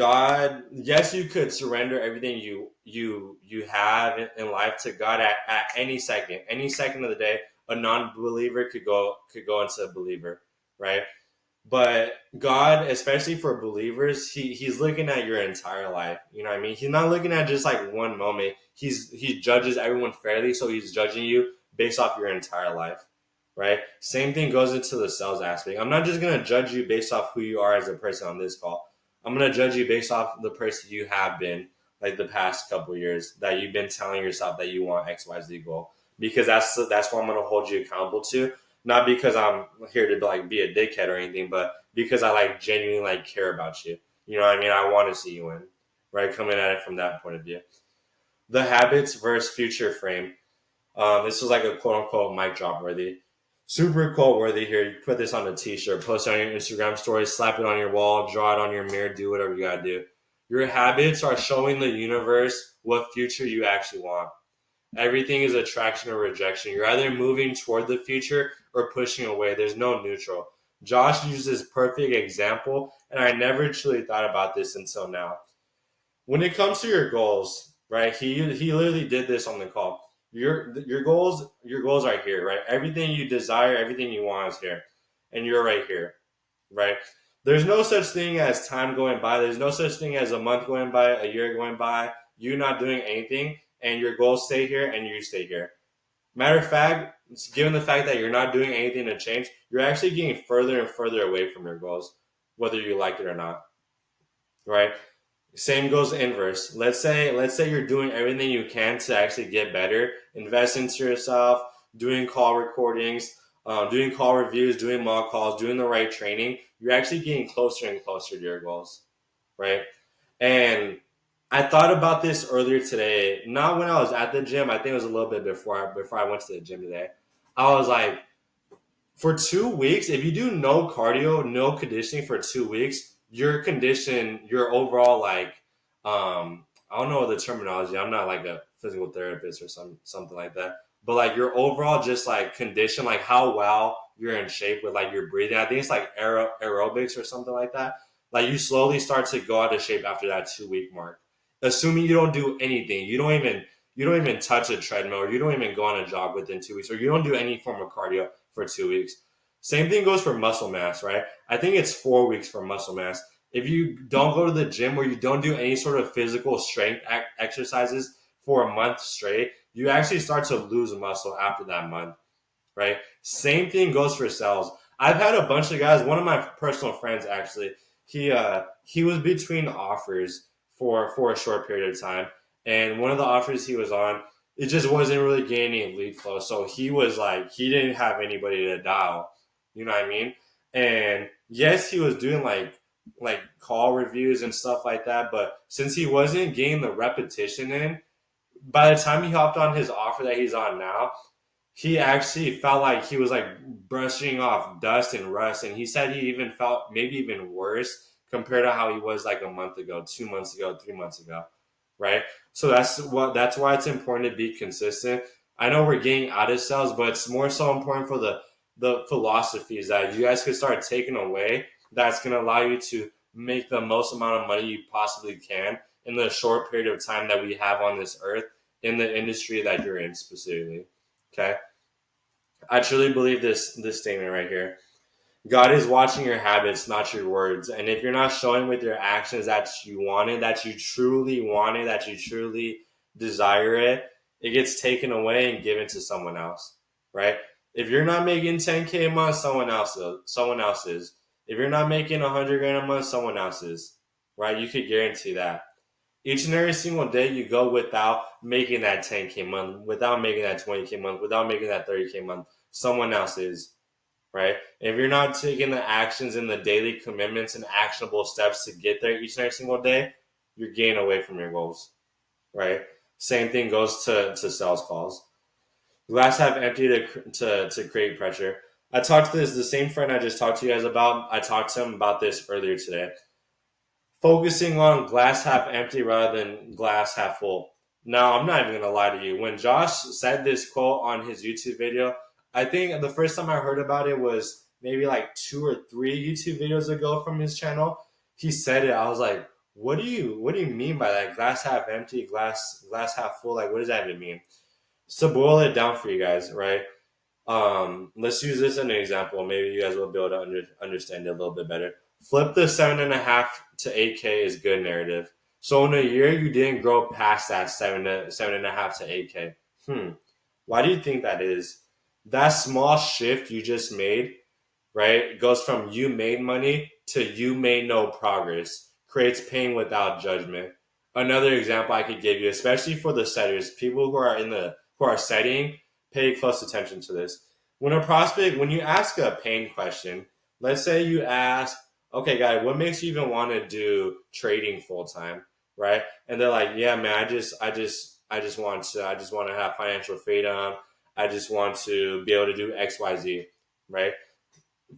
you could surrender everything you have in life to God at any second of the day. A non-believer could go into a believer, right? But God, especially for believers, he's looking at your entire life. You know what I mean? He's not looking at just like one moment. He judges everyone fairly, so he's judging you based off your entire life, right? Same thing goes into the sales aspect. I'm not just gonna judge you based off who you are as a person on this call. I'm gonna judge you based off the person you have been like the past couple of years that you've been telling yourself that you want XYZ goal, because that's what I'm gonna hold you accountable to. Not because I'm here to like be a dickhead or anything, but because I like genuinely like care about you. You know what I mean? I want to see you win, right? Coming at it from that point of view. The habits versus future frame. This was like a quote unquote mic drop worthy. Super quote worthy here. You put this on a t-shirt, post it on your Instagram story, slap it on your wall, draw it on your mirror, do whatever you gotta do. Your habits are showing the universe what future you actually want. Everything is attraction or rejection. You're either moving toward the future or pushing away. There's no neutral. Josh uses this perfect example, and I never truly thought about this until now. When it comes to your goals, right? He literally did this on the call. Your goals are here, right? Everything you desire, everything you want is here, and you're right here, right? There's no such thing as time going by. There's no such thing as a month going by, a year going by, you not doing anything, and your goals stay here and you stay here. Matter of fact, given the fact that you're not doing anything to change, you're actually getting further and further away from your goals, whether you like it or not, right? Same goes inverse. Let's say you're doing everything you can to actually get better, invest into yourself, doing call recordings, doing call reviews, doing mock calls, doing the right training. You're actually getting closer and closer to your goals, right? And I thought about this earlier today, not when I was at the gym. I think it was a little bit before I went to the gym today. I was like, for 2 weeks, if you do no cardio, no conditioning for 2 weeks, your condition, your overall like, I don't know the terminology. I'm not like a physical therapist or something like that. But like your overall just like condition, like how well you're in shape with like your breathing. I think it's like aerobics or something like that. Like you slowly start to go out of shape after that 2 week mark. Assuming you don't do anything, you don't even touch a treadmill, or you don't even go on a jog within 2 weeks, or you don't do any form of cardio for 2 weeks. Same thing goes for muscle mass, right? I think it's 4 weeks for muscle mass. If you don't go to the gym or you don't do any sort of physical strength exercises for a month straight, you actually start to lose muscle after that month, right? Same thing goes for sales. I've had a bunch of guys. One of my personal friends actually, he was between offers for a short period of time, and one of the offers he was on, it just wasn't really gaining lead flow. So he was like, he didn't have anybody to dial. You know what I mean? And yes, he was doing like call reviews and stuff like that, but since he wasn't getting the repetition in, by the time he hopped on his offer that he's on now, he actually felt like he was like brushing off dust and rust, and he said he even felt maybe even worse compared to how he was like a month ago, 2 months ago, 3 months ago, right? So that's why it's important to be consistent. I know we're getting out of sales, but it's more so important for the philosophies that you guys could start taking away, that's going to allow you to make the most amount of money you possibly can in the short period of time that we have on this earth in the industry that you're in specifically. Okay. I truly believe this statement right here. God is watching your habits, not your words. And if you're not showing with your actions that you want it, that you truly want it, that you truly desire it, it gets taken away and given to someone else, right? If you're not making 10K a month, someone else is. If you're not making 100 grand a month, someone else is, right? You could guarantee that. Each and every single day you go without making that 10K month, without making that 20K month, without making that 30K month, someone else is, right? If you're not taking the actions and the daily commitments and actionable steps to get there each and every single day, you're getting away from your goals, right? Same thing goes to sales calls. Glass half empty to create pressure. I talked to the same friend I just talked to you guys about. I talked to him about this earlier today. Focusing on glass half empty rather than glass half full. Now, I'm not even going to lie to you. When Josh said this quote on his YouTube video, I think the first time I heard about it was maybe like 2 or 3 YouTube videos ago from his channel. He said it. I was like, what do you mean by that? Glass half empty, glass half full? Like, what does that even mean? So boil it down for you guys, right? Let's use this as an example. Maybe you guys will be able to understand it a little bit better. Flip the 7.5 to 8K is good narrative. So in a year, you didn't grow past that 7.5 to 8K. Why do you think that is? That small shift you just made, right? It goes from you made money to you made no progress. Creates pain without judgment. Another example I could give you, especially for the setters, people who are setting, pay close attention to this. When you ask a pain question, let's say you ask, okay, guy, what makes you even want to do trading full time, right? And they're like, yeah, man, I just want to have financial freedom. I just want to be able to do X, Y, Z, right?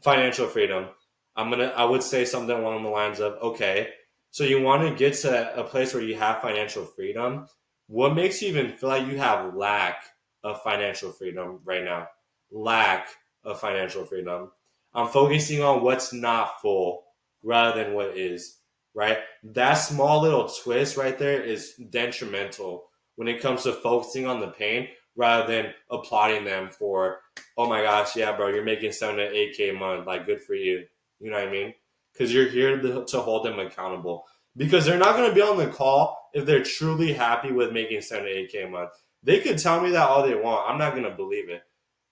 Financial freedom. I would say something along the lines of, okay, so you want to get to a place where you have financial freedom. What makes you even feel like you have lack of financial freedom right now? Lack of financial freedom. I'm focusing on what's not full rather than what is, right? That small little twist right there is detrimental when it comes to focusing on the pain rather than applauding them for, oh my gosh, yeah, bro, you're making 7 to 8K a month. Like, good for you. You know what I mean? Because you're here to hold them accountable. Because they're not going to be on the call if they're truly happy with making 7 to 8K a month. They could tell me that all they want. I'm not going to believe it.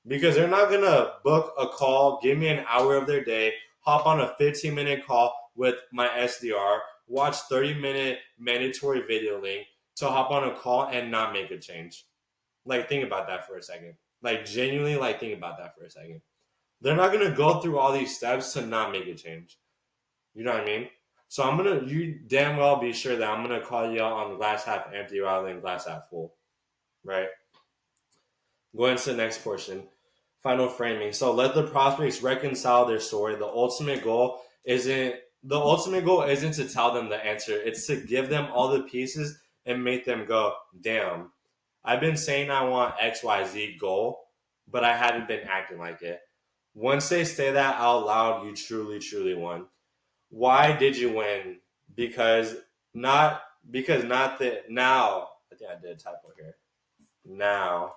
Because they're not going to book a call, give me an hour of their day, hop on a 15-minute call with my SDR, watch 30-minute mandatory video link to hop on a call and not make a change. Like, think about that for a second. Like, genuinely, think about that for a second. They're not going to go through all these steps to not make a change. You know what I mean? So you damn well be sure that I'm going to call you out on glass half empty rather than glass half full. Right? Going to the next portion. Final framing. So let the prospects reconcile their story. The ultimate goal isn't to tell them the answer. It's to give them all the pieces and make them go, damn, I've been saying I want XYZ goal, but I haven't been acting like it. Once they say that out loud, you truly, truly won. Why did you win? Because not that now, I think I did a typo here. Now,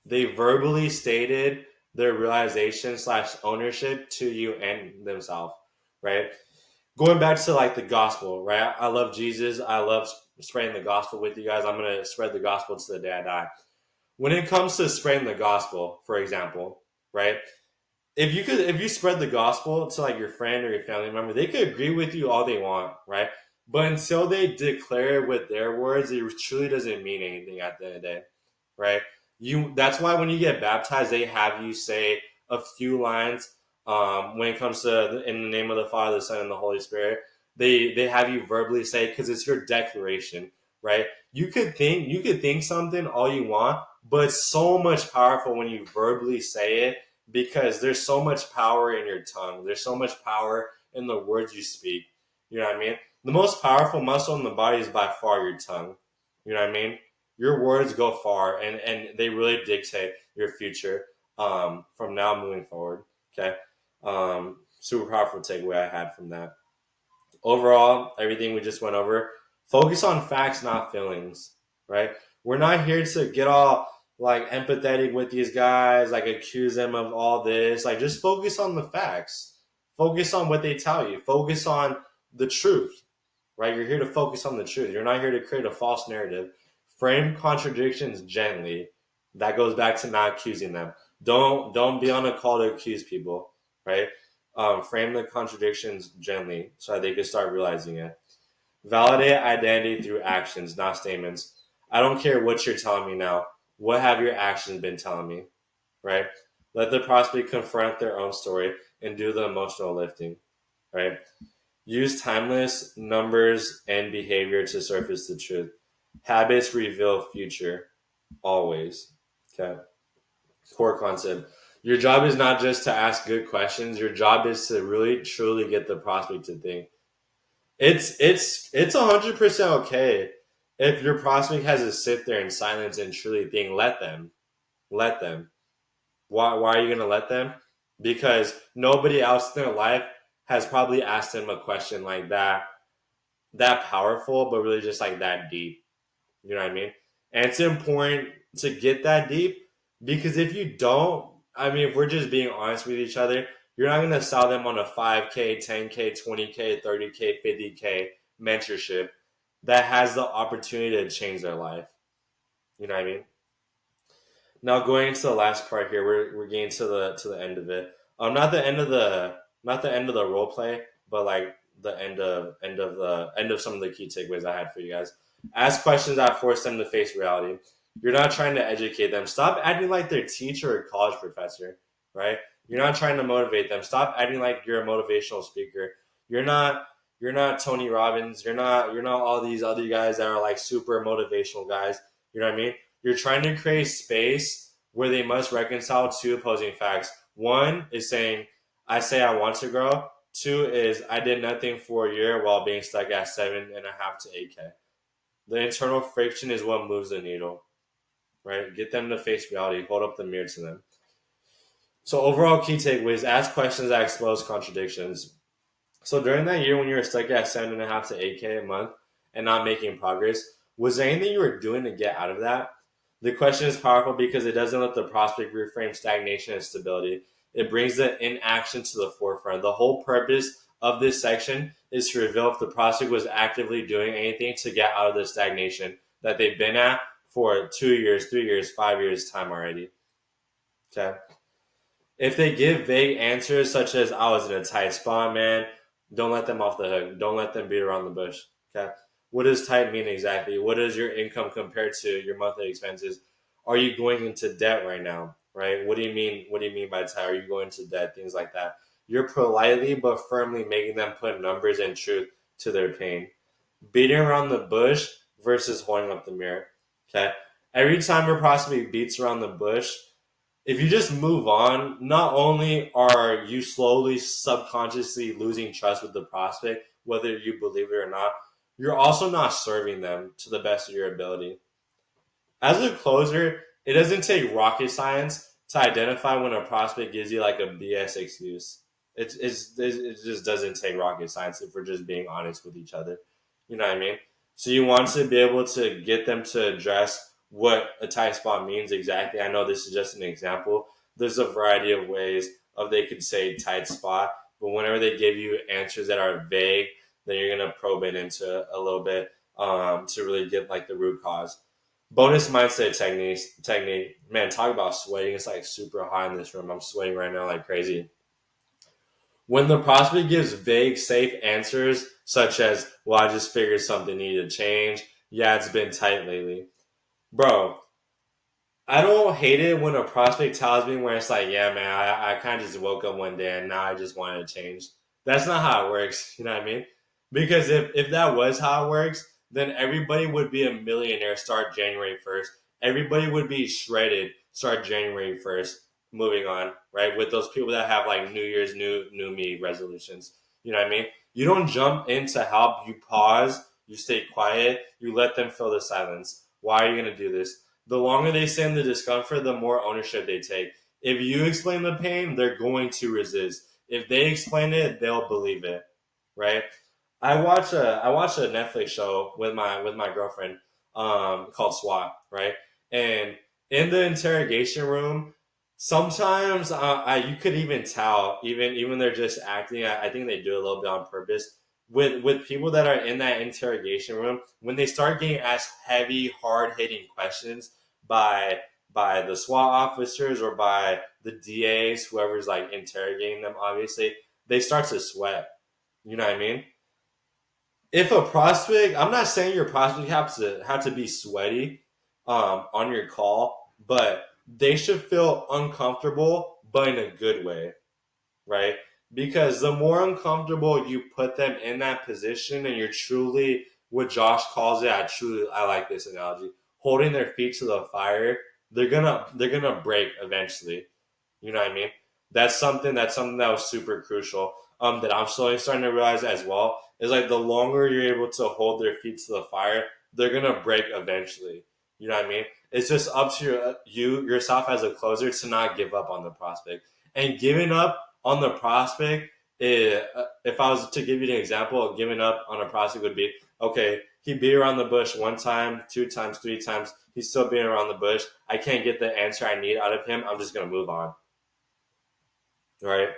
they verbally stated their realization / ownership to you and themselves, right? Going back to like the gospel, right? I love Jesus. I love spreading the gospel with you guys. I'm going to spread the gospel to the day I die. When it comes to spreading the gospel, for example, right? If you spread the gospel to like your friend or your family member, they could agree with you all they want, right? But until they declare it with their words, it truly doesn't mean anything at the end of the day, right? That's why when you get baptized, they have you say a few lines when it comes to in the name of the Father, the Son, and the Holy Spirit. They have you verbally say because it's your declaration, right? You could think something all you want, but it's so much powerful when you verbally say it because there's so much power in your tongue. There's so much power in the words you speak. You know what I mean? The most powerful muscle in the body is by far your tongue. You know what I mean? Your words go far, and they really dictate your future from now moving forward. Okay, super powerful takeaway I had from that. Overall, everything we just went over, focus on facts, not feelings. Right? We're not here to get all like empathetic with these guys, like accuse them of all this. Like, just focus on the facts. Focus on what they tell you. Focus on the truth, right? You're here to focus on the truth. You're not here to create a false narrative. Frame contradictions gently. That goes back to not accusing them. Don't be on a call to accuse people, right? Frame the contradictions gently so that they can start realizing it. Validate identity through actions, not statements. I don't care what you're telling me now. What have your actions been telling me, right? Let the prospect confront their own story and do the emotional lifting, right? Use timeless numbers and behavior to surface the truth. Habits reveal future, always. Okay. Core concept. Your job is not just to ask good questions. Your job is to really truly get the prospect to think. It's 100% okay if your prospect has to sit there in silence and truly think. Let them. Why are you gonna let them? Because nobody else in their life has probably asked them a question like that powerful, but really just like that deep. You know what I mean? And it's important to get that deep because if you don't, I mean, if we're just being honest with each other, you're not going to sell them on a 5K, 10K, 20K, 30K, 50K mentorship that has the opportunity to change their life. You know what I mean? Now going into the last part here, we're getting to the end of it. Not the end of the role play, but like the end of some of the key takeaways I had for you guys. Ask questions that force them to face reality. You're not trying to educate them. Stop acting like their teacher or college professor, right? You're not trying to motivate them. Stop acting like you're a motivational speaker. You're not Tony Robbins. You're not all these other guys that are like super motivational guys. You know what I mean? You're trying to create space where they must reconcile two opposing facts. One is saying, I say I want to grow. Two is I did nothing for a year while being stuck at 7.5 to 8K. The internal friction is what moves the needle, right? Get them to face reality. Hold up the mirror to them. So overall key takeaways, ask questions that expose contradictions. So during that year when you were stuck at 7.5 to 8K a month and not making progress, was there anything you were doing to get out of that? The question is powerful because it doesn't let the prospect reframe stagnation and stability. It brings the inaction to the forefront. The whole purpose of this section is to reveal if the prospect was actively doing anything to get out of the stagnation that they've been at for 2 years, 3 years, 5 years time already. Okay. If they give vague answers such as I was in a tight spot, man, don't let them off the hook. Don't let them beat around the bush. Okay. What does tight mean exactly? What is your income compared to your monthly expenses? Are you going into debt right now? Right? What do you mean? What do you mean by tight? Are you going into debt? Things like that. You're politely but firmly making them put numbers and truth to their pain. Beating around the bush versus holding up the mirror. Okay. Every time a prospect beats around the bush, if you just move on, not only are you slowly, subconsciously losing trust with the prospect, whether you believe it or not, you're also not serving them to the best of your ability. As a closer, it doesn't take rocket science to identify when a prospect gives you like a BS excuse. It just doesn't take rocket science if we're just being honest with each other. You know what I mean? So you want to be able to get them to address what a tight spot means exactly. I know this is just an example. There's a variety of ways of they could say tight spot, But whenever they give you answers that are vague, then you're gonna probe it into a little bit to really get like the root cause. Bonus mindset technique. Man, talk about sweating. It's like super hot in this room. I'm sweating right now like crazy. When the prospect gives vague, safe answers, such as, well, I just figured something needed to change. Yeah, it's been tight lately. Bro, I don't hate it when a prospect tells me where it's like, yeah, man, I kind of just woke up one day and now I just wanted to change. That's not how it works. You know what I mean? Because if that was how it works, then everybody would be a millionaire start January 1st. Everybody would be shredded start January 1st. Moving on, right? With those people that have like New Year's, new me resolutions. You know what I mean? You don't jump in to help. You pause. You stay quiet. You let them fill the silence. Why are you going to do this? The longer they stay in the discomfort, the more ownership they take. If you explain the pain, they're going to resist. If they explain it, they'll believe it, right? I watch a Netflix show with my girlfriend called SWAT, right? And in the interrogation room, sometimes you could even tell, even they're just acting. I think they do it a little bit on purpose with people that are in that interrogation room when they start getting asked heavy, hard hitting questions by the SWAT officers or by the DAs, whoever's like interrogating them. Obviously, they start to sweat. You know what I mean? If a prospect, I'm not saying your prospect have to be sweaty on your call, but they should feel uncomfortable, but in a good way, right? Because the more uncomfortable you put them in that position, and you're truly what Josh calls it, I like this analogy, holding their feet to the fire, they're gonna break eventually. You know what I mean? That's something that was super crucial. That I'm slowly starting to realize as well is like the longer you're able to hold their feet to the fire, they're gonna break eventually. You know what I mean? It's just up to yourself as a closer to not give up on the prospect. And giving up on the prospect, if I was to give you an example of giving up on a prospect would be, okay, he beat around the bush one time, two times, three times. He's still beating around the bush. I can't get the answer I need out of him. I'm just gonna move on. Right?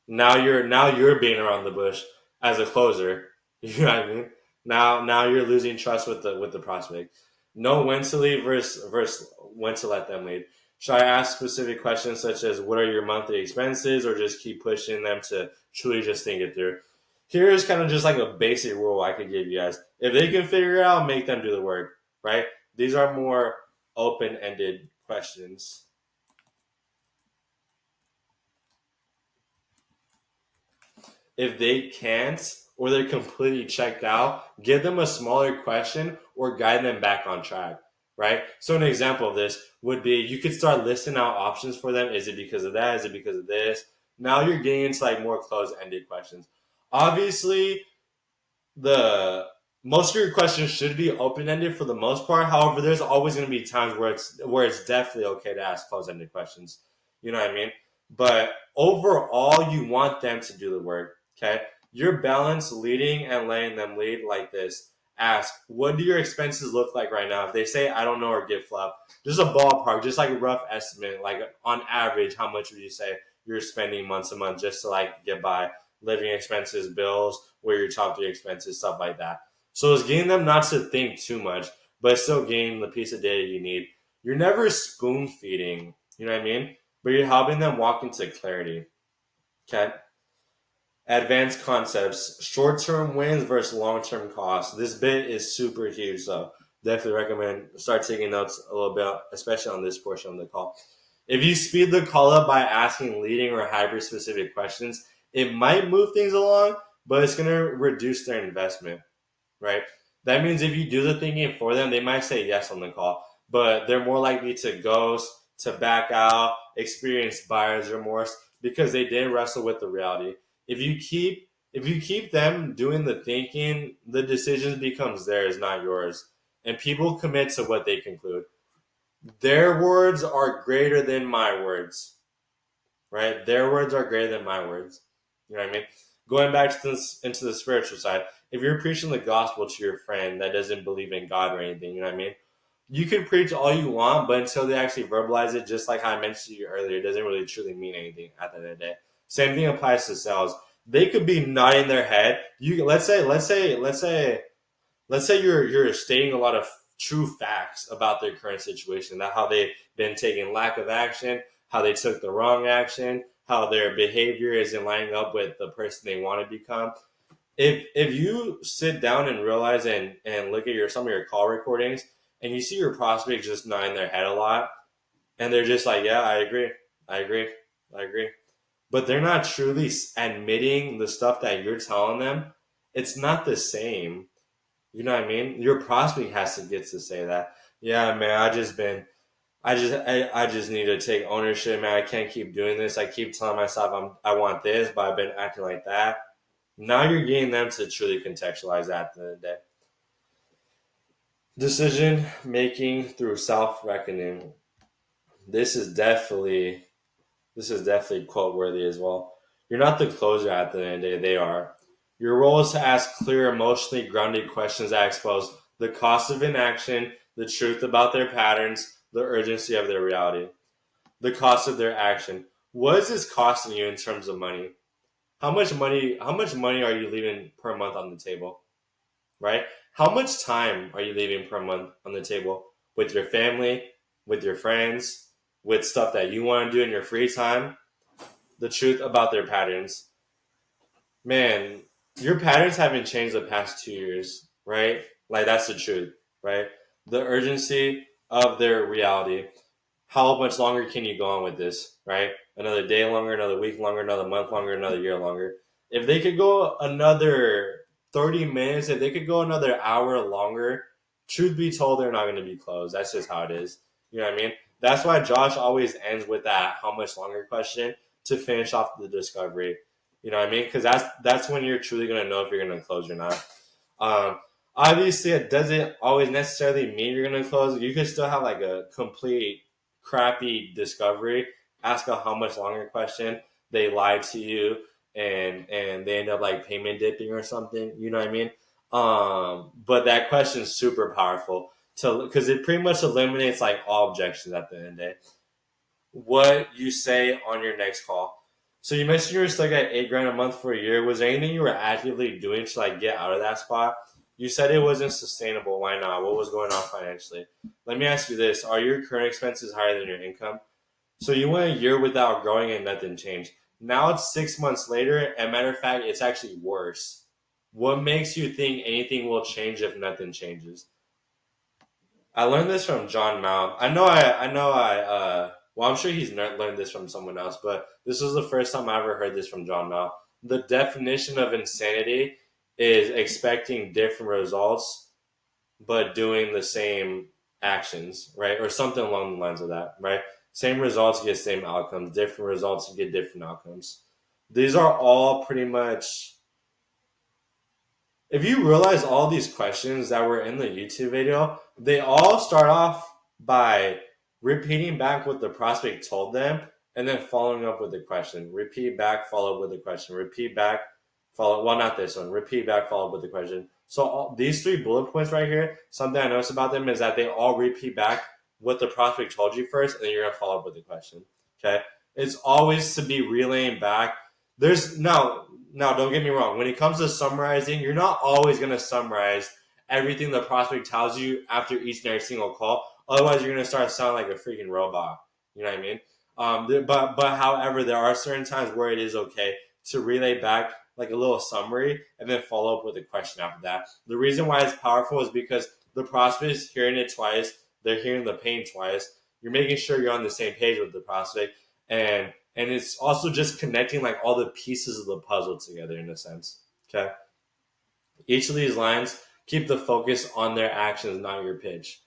Now you're being around the bush as a closer. You know what I mean? Now you're losing trust with the prospect. Know when to lead versus when to let them lead. Should I ask specific questions such as what are your monthly expenses, or just keep pushing them to truly just think it through? Here's kind of just like a basic rule I could give you guys. If they can figure it out, make them do the work. Right? These are more open-ended questions. If they can't, or they're completely checked out, give them a smaller question or guide them back on track, right? So an example of this would be you could start listing out options for them. Is it because of that? Is it because of this? Now you're getting into like more closed-ended questions. Obviously, the most of your questions should be open-ended for the most part. However, there's always going to be times where it's definitely okay to ask closed-ended questions. You know what I mean? But overall, you want them to do the work. Okay, you're balanced leading and letting them lead like this. Ask, what do your expenses look like right now? If they say I don't know or give flop, just a ballpark, just like a rough estimate, like on average, how much would you say you're spending months a month just to like get by? Living expenses, bills, where your top three expenses, stuff like that. So it's getting them not to think too much, but still getting the piece of data you need. You're never spoon feeding, you know what I mean? But you're helping them walk into clarity. Okay? Advanced concepts, short term wins versus long term costs. This bit is super huge, so definitely recommend start taking notes a little bit, especially on this portion of the call. If you speed the call up by asking leading or hyper specific questions, it might move things along, but it's going to reduce their investment, right? That means if you do the thinking for them, they might say yes on the call, but they're more likely to ghost, to back out, experience buyer's remorse because they didn't wrestle with the reality. If you keep them doing the thinking, the decisions becomes theirs, not yours. And people commit to what they conclude. Their words are greater than my words, right? Their words are greater than my words. You know what I mean? Going back to this into the spiritual side, if you're preaching the gospel to your friend that doesn't believe in God or anything, you know what I mean? You can preach all you want, but until they actually verbalize it, just like I mentioned to you earlier, it doesn't really truly mean anything at the end of the day. Same thing applies to sales. They could be nodding their head. Let's say you're stating a lot of true facts about their current situation, that how they've been taking lack of action, how they took the wrong action, how their behavior isn't lining up with the person they want to become. If you sit down and realize and look at some of your call recordings and you see your prospect just nodding their head a lot and they're just like, yeah, I agree, I agree, I agree, but they're not truly admitting the stuff that you're telling them, it's not the same. You know what I mean? Your prospect has to get to say that. Yeah, man, I just need to take ownership, man. I can't keep doing this. I keep telling myself I want this, but I've been acting like that. Now you're getting them to truly contextualize that at the end of the day. Decision making through self reckoning. This is definitely quote worthy as well. You're not the closer at the end of the day, they are. Your role is to ask clear, emotionally grounded questions that expose the cost of inaction, the truth about their patterns, the urgency of their reality, the cost of their action. What is this costing you in terms of money? How much money are you leaving per month on the table? Right? How much time are you leaving per month on the table with your family, with your friends, with stuff that you want to do in your free time? The truth about their patterns. Man, your patterns haven't changed the past 2 years, right? Like, that's the truth, right? The urgency of their reality. How much longer can you go on with this, right? Another day longer, another week longer, another month longer, another year longer. If they could go another 30 minutes, if they could go another hour longer, truth be told, they're not going to be closed. That's just how it is. You know what I mean? That's why Josh always ends with that how much longer question to finish off the discovery. You know what I mean? Because that's when you're truly going to know if you're going to close or not. Um, Obviously, it doesn't always necessarily mean you're going to close. You could still have like a complete crappy discovery. Ask a how much longer question. They lie to you and they end up like payment dipping or something. You know what I mean? But that question is super powerful to because it pretty much eliminates like all objections at the end of the day. What you say on your next call. So you mentioned you were stuck at 8 grand a month for a year. Was there anything you were actively doing to like get out of that spot? You said it wasn't sustainable. Why not? What was going on financially? Let me ask you this: are your current expenses higher than your income? So you went a year without growing and nothing changed. Now it's 6 months later, and matter of fact, it's actually worse. What makes you think anything will change if nothing changes? I learned this from John Mount. Well, I'm sure he's learned this from someone else, but this was the first time I ever heard this from John Mount. The definition of insanity is expecting different results, but doing the same actions, right? Or something along the lines of that, right? Same results, you get same outcomes. Different results, you get different outcomes. These are all pretty much if you realize all these questions that were in the YouTube video, they all start off by repeating back what the prospect told them and then following up with the question. Repeat back, follow up with the question. Repeat back, follow. Well, not this one. Repeat back, follow up with the question. So these 3 bullet points right here, something I noticed about them is that they all repeat back what the prospect told you first, and then you're gonna follow up with the question. Okay, it's always to be relaying back. There's now, don't get me wrong. When it comes to summarizing, you're not always going to summarize everything the prospect tells you after each and every single call. Otherwise, you're going to start sounding like a freaking robot. You know what I mean? However, there are certain times where it is okay to relay back like a little summary and then follow up with a question after that. The reason why it's powerful is because the prospect is hearing it twice. They're hearing the pain twice. You're making sure you're on the same page with the prospect, and it's also just connecting like all the pieces of the puzzle together in a sense. Okay. Each of these lines keep the focus on their actions, not your pitch.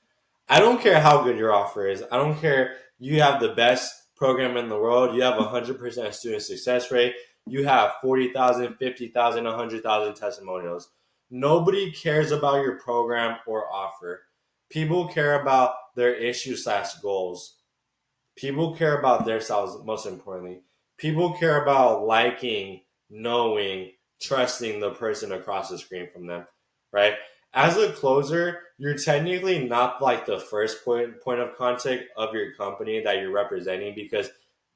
I don't care how good your offer is. I don't care. You have the best program in the world. You have 100% student success rate. You have 40,000, 50,000, 100,000 testimonials. Nobody cares about your program or offer. People care about their issues/goals. People care about themselves, most importantly. People care about liking, knowing, trusting the person across the screen from them, right? As a closer, you're technically not like the first point of contact of your company that you're representing because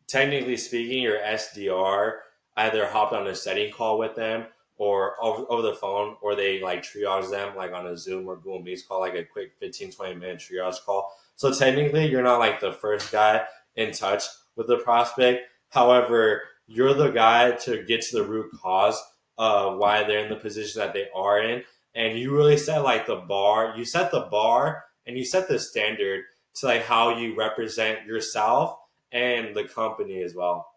technically speaking, your SDR either hopped on a setting call with them or over the phone, or they like triage them like on a Zoom or Google Meets call, like a quick 15-20 minute triage call. So technically, you're not like the first guy in touch with the prospect. However, you're the guy to get to the root cause of why they're in the position that they are in. And you really set like the bar. You set the bar and you set the standard to like how you represent yourself and the company as well.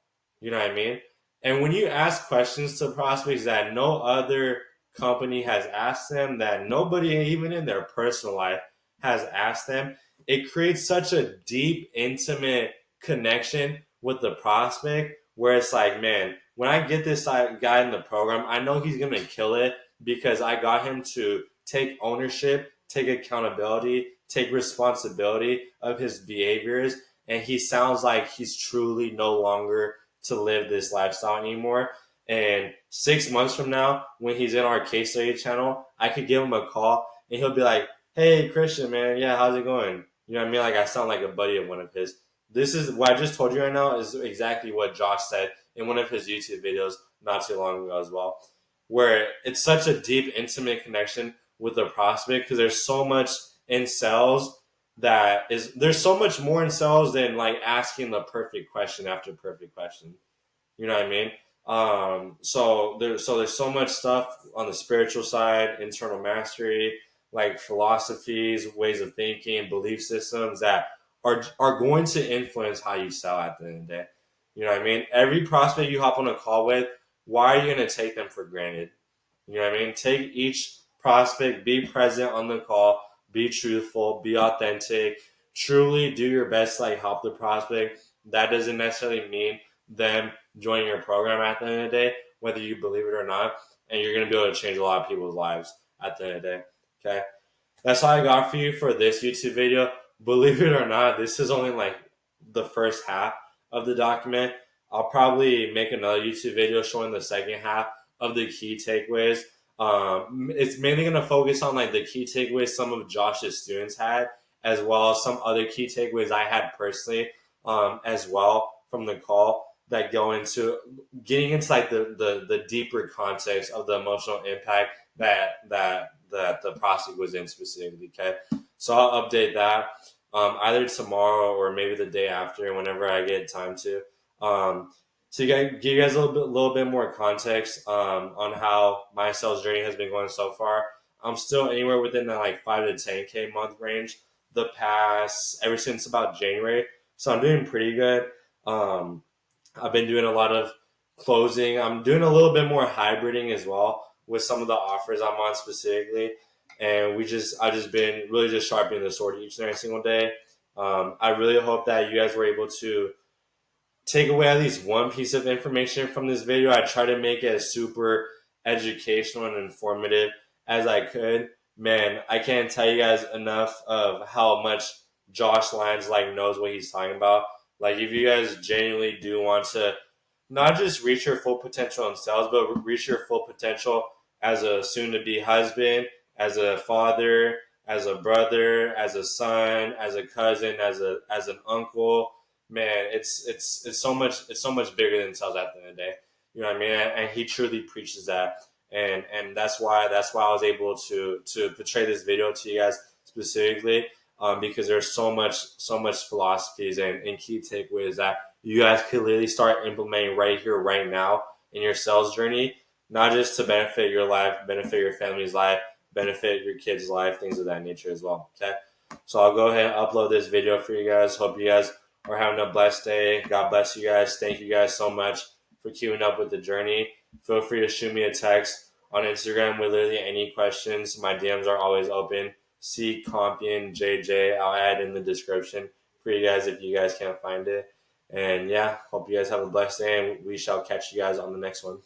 You know what I mean? And when you ask questions to prospects that no other company has asked them, that nobody even in their personal life has asked them, it creates such a deep, intimate connection with the prospect where it's like, man, when I get this guy in the program, I know he's going to kill it because I got him to take ownership, take accountability, take responsibility of his behaviors. And he sounds like he's truly no longer to live this lifestyle anymore. And 6 months from now, when he's in our case study channel, I could give him a call and he'll be like, hey, Christian, man, yeah, how's it going? You know what I mean? Like, I sound like a buddy of one of his. This is what I just told you right now is exactly what Josh said in one of his YouTube videos not too long ago as well, where it's such a deep, intimate connection with the prospect because there's so much in sales there's so much more in sales than like asking the perfect question after perfect question. You know what I mean? So there's so much stuff on the spiritual side, internal mastery, like philosophies, ways of thinking, belief systems that are going to influence how you sell at the end of the day. You know what I mean? Every prospect you hop on a call with, why are you going to take them for granted? You know what I mean? Take each prospect, be present on the call, be truthful, be authentic, truly do your best to like help the prospect. That doesn't necessarily mean them joining your program at the end of the day, whether you believe it or not. And you're going to be able to change a lot of people's lives at the end of the day. Okay. That's all I got for you for this YouTube video. Believe it or not, this is only like the first half of the document. I'll probably make another YouTube video showing the second half of the key takeaways. It's mainly going to focus on like the key takeaways some of Josh's students had, as well as some other key takeaways I had personally, as well from the call that go into getting into like the deeper context of the emotional impact that the prospect was in specifically. Okay, so I'll update that either tomorrow or maybe the day after, whenever I get time to. To give you guys a little bit more context on how my sales journey has been going so far. I'm still anywhere within that like 5 to 10K month range ever since about January. So I'm doing pretty good. I've been doing a lot of closing. I'm doing a little bit more hybriding as well with some of the offers I'm on specifically. And I just been really just sharpening the sword each and every single day. I really hope that you guys were able to take away at least one piece of information from this video. I try to make it as super educational and informative as I could. Man, I can't tell you guys enough of how much Josh Lyons like knows what he's talking about. Like, if you guys genuinely do want to not just reach your full potential in sales, but reach your full potential as a soon-to-be husband, as a father, as a brother, as a son, as a cousin, as an uncle, man, it's so much bigger than sales at the end of the day. You know what I mean? And he truly preaches that, and that's why I was able to portray this video to you guys specifically, because there's so much philosophies and key takeaways that you guys could literally start implementing right here, right now in your sales journey, not just to benefit your life, benefit your family's life, benefit your kids' life, things of that nature as well. Okay, so I'll go ahead and upload this video for you guys. Hope you guys are having a blessed day. God bless you guys. Thank you guys so much for queuing up with the journey. Feel free to shoot me a text on Instagram with literally any questions. My DMs are always open. C Compion JJ. I'll add in the description for you guys if you guys can't find it. And yeah, hope you guys have a blessed day, and we shall catch you guys on the next one.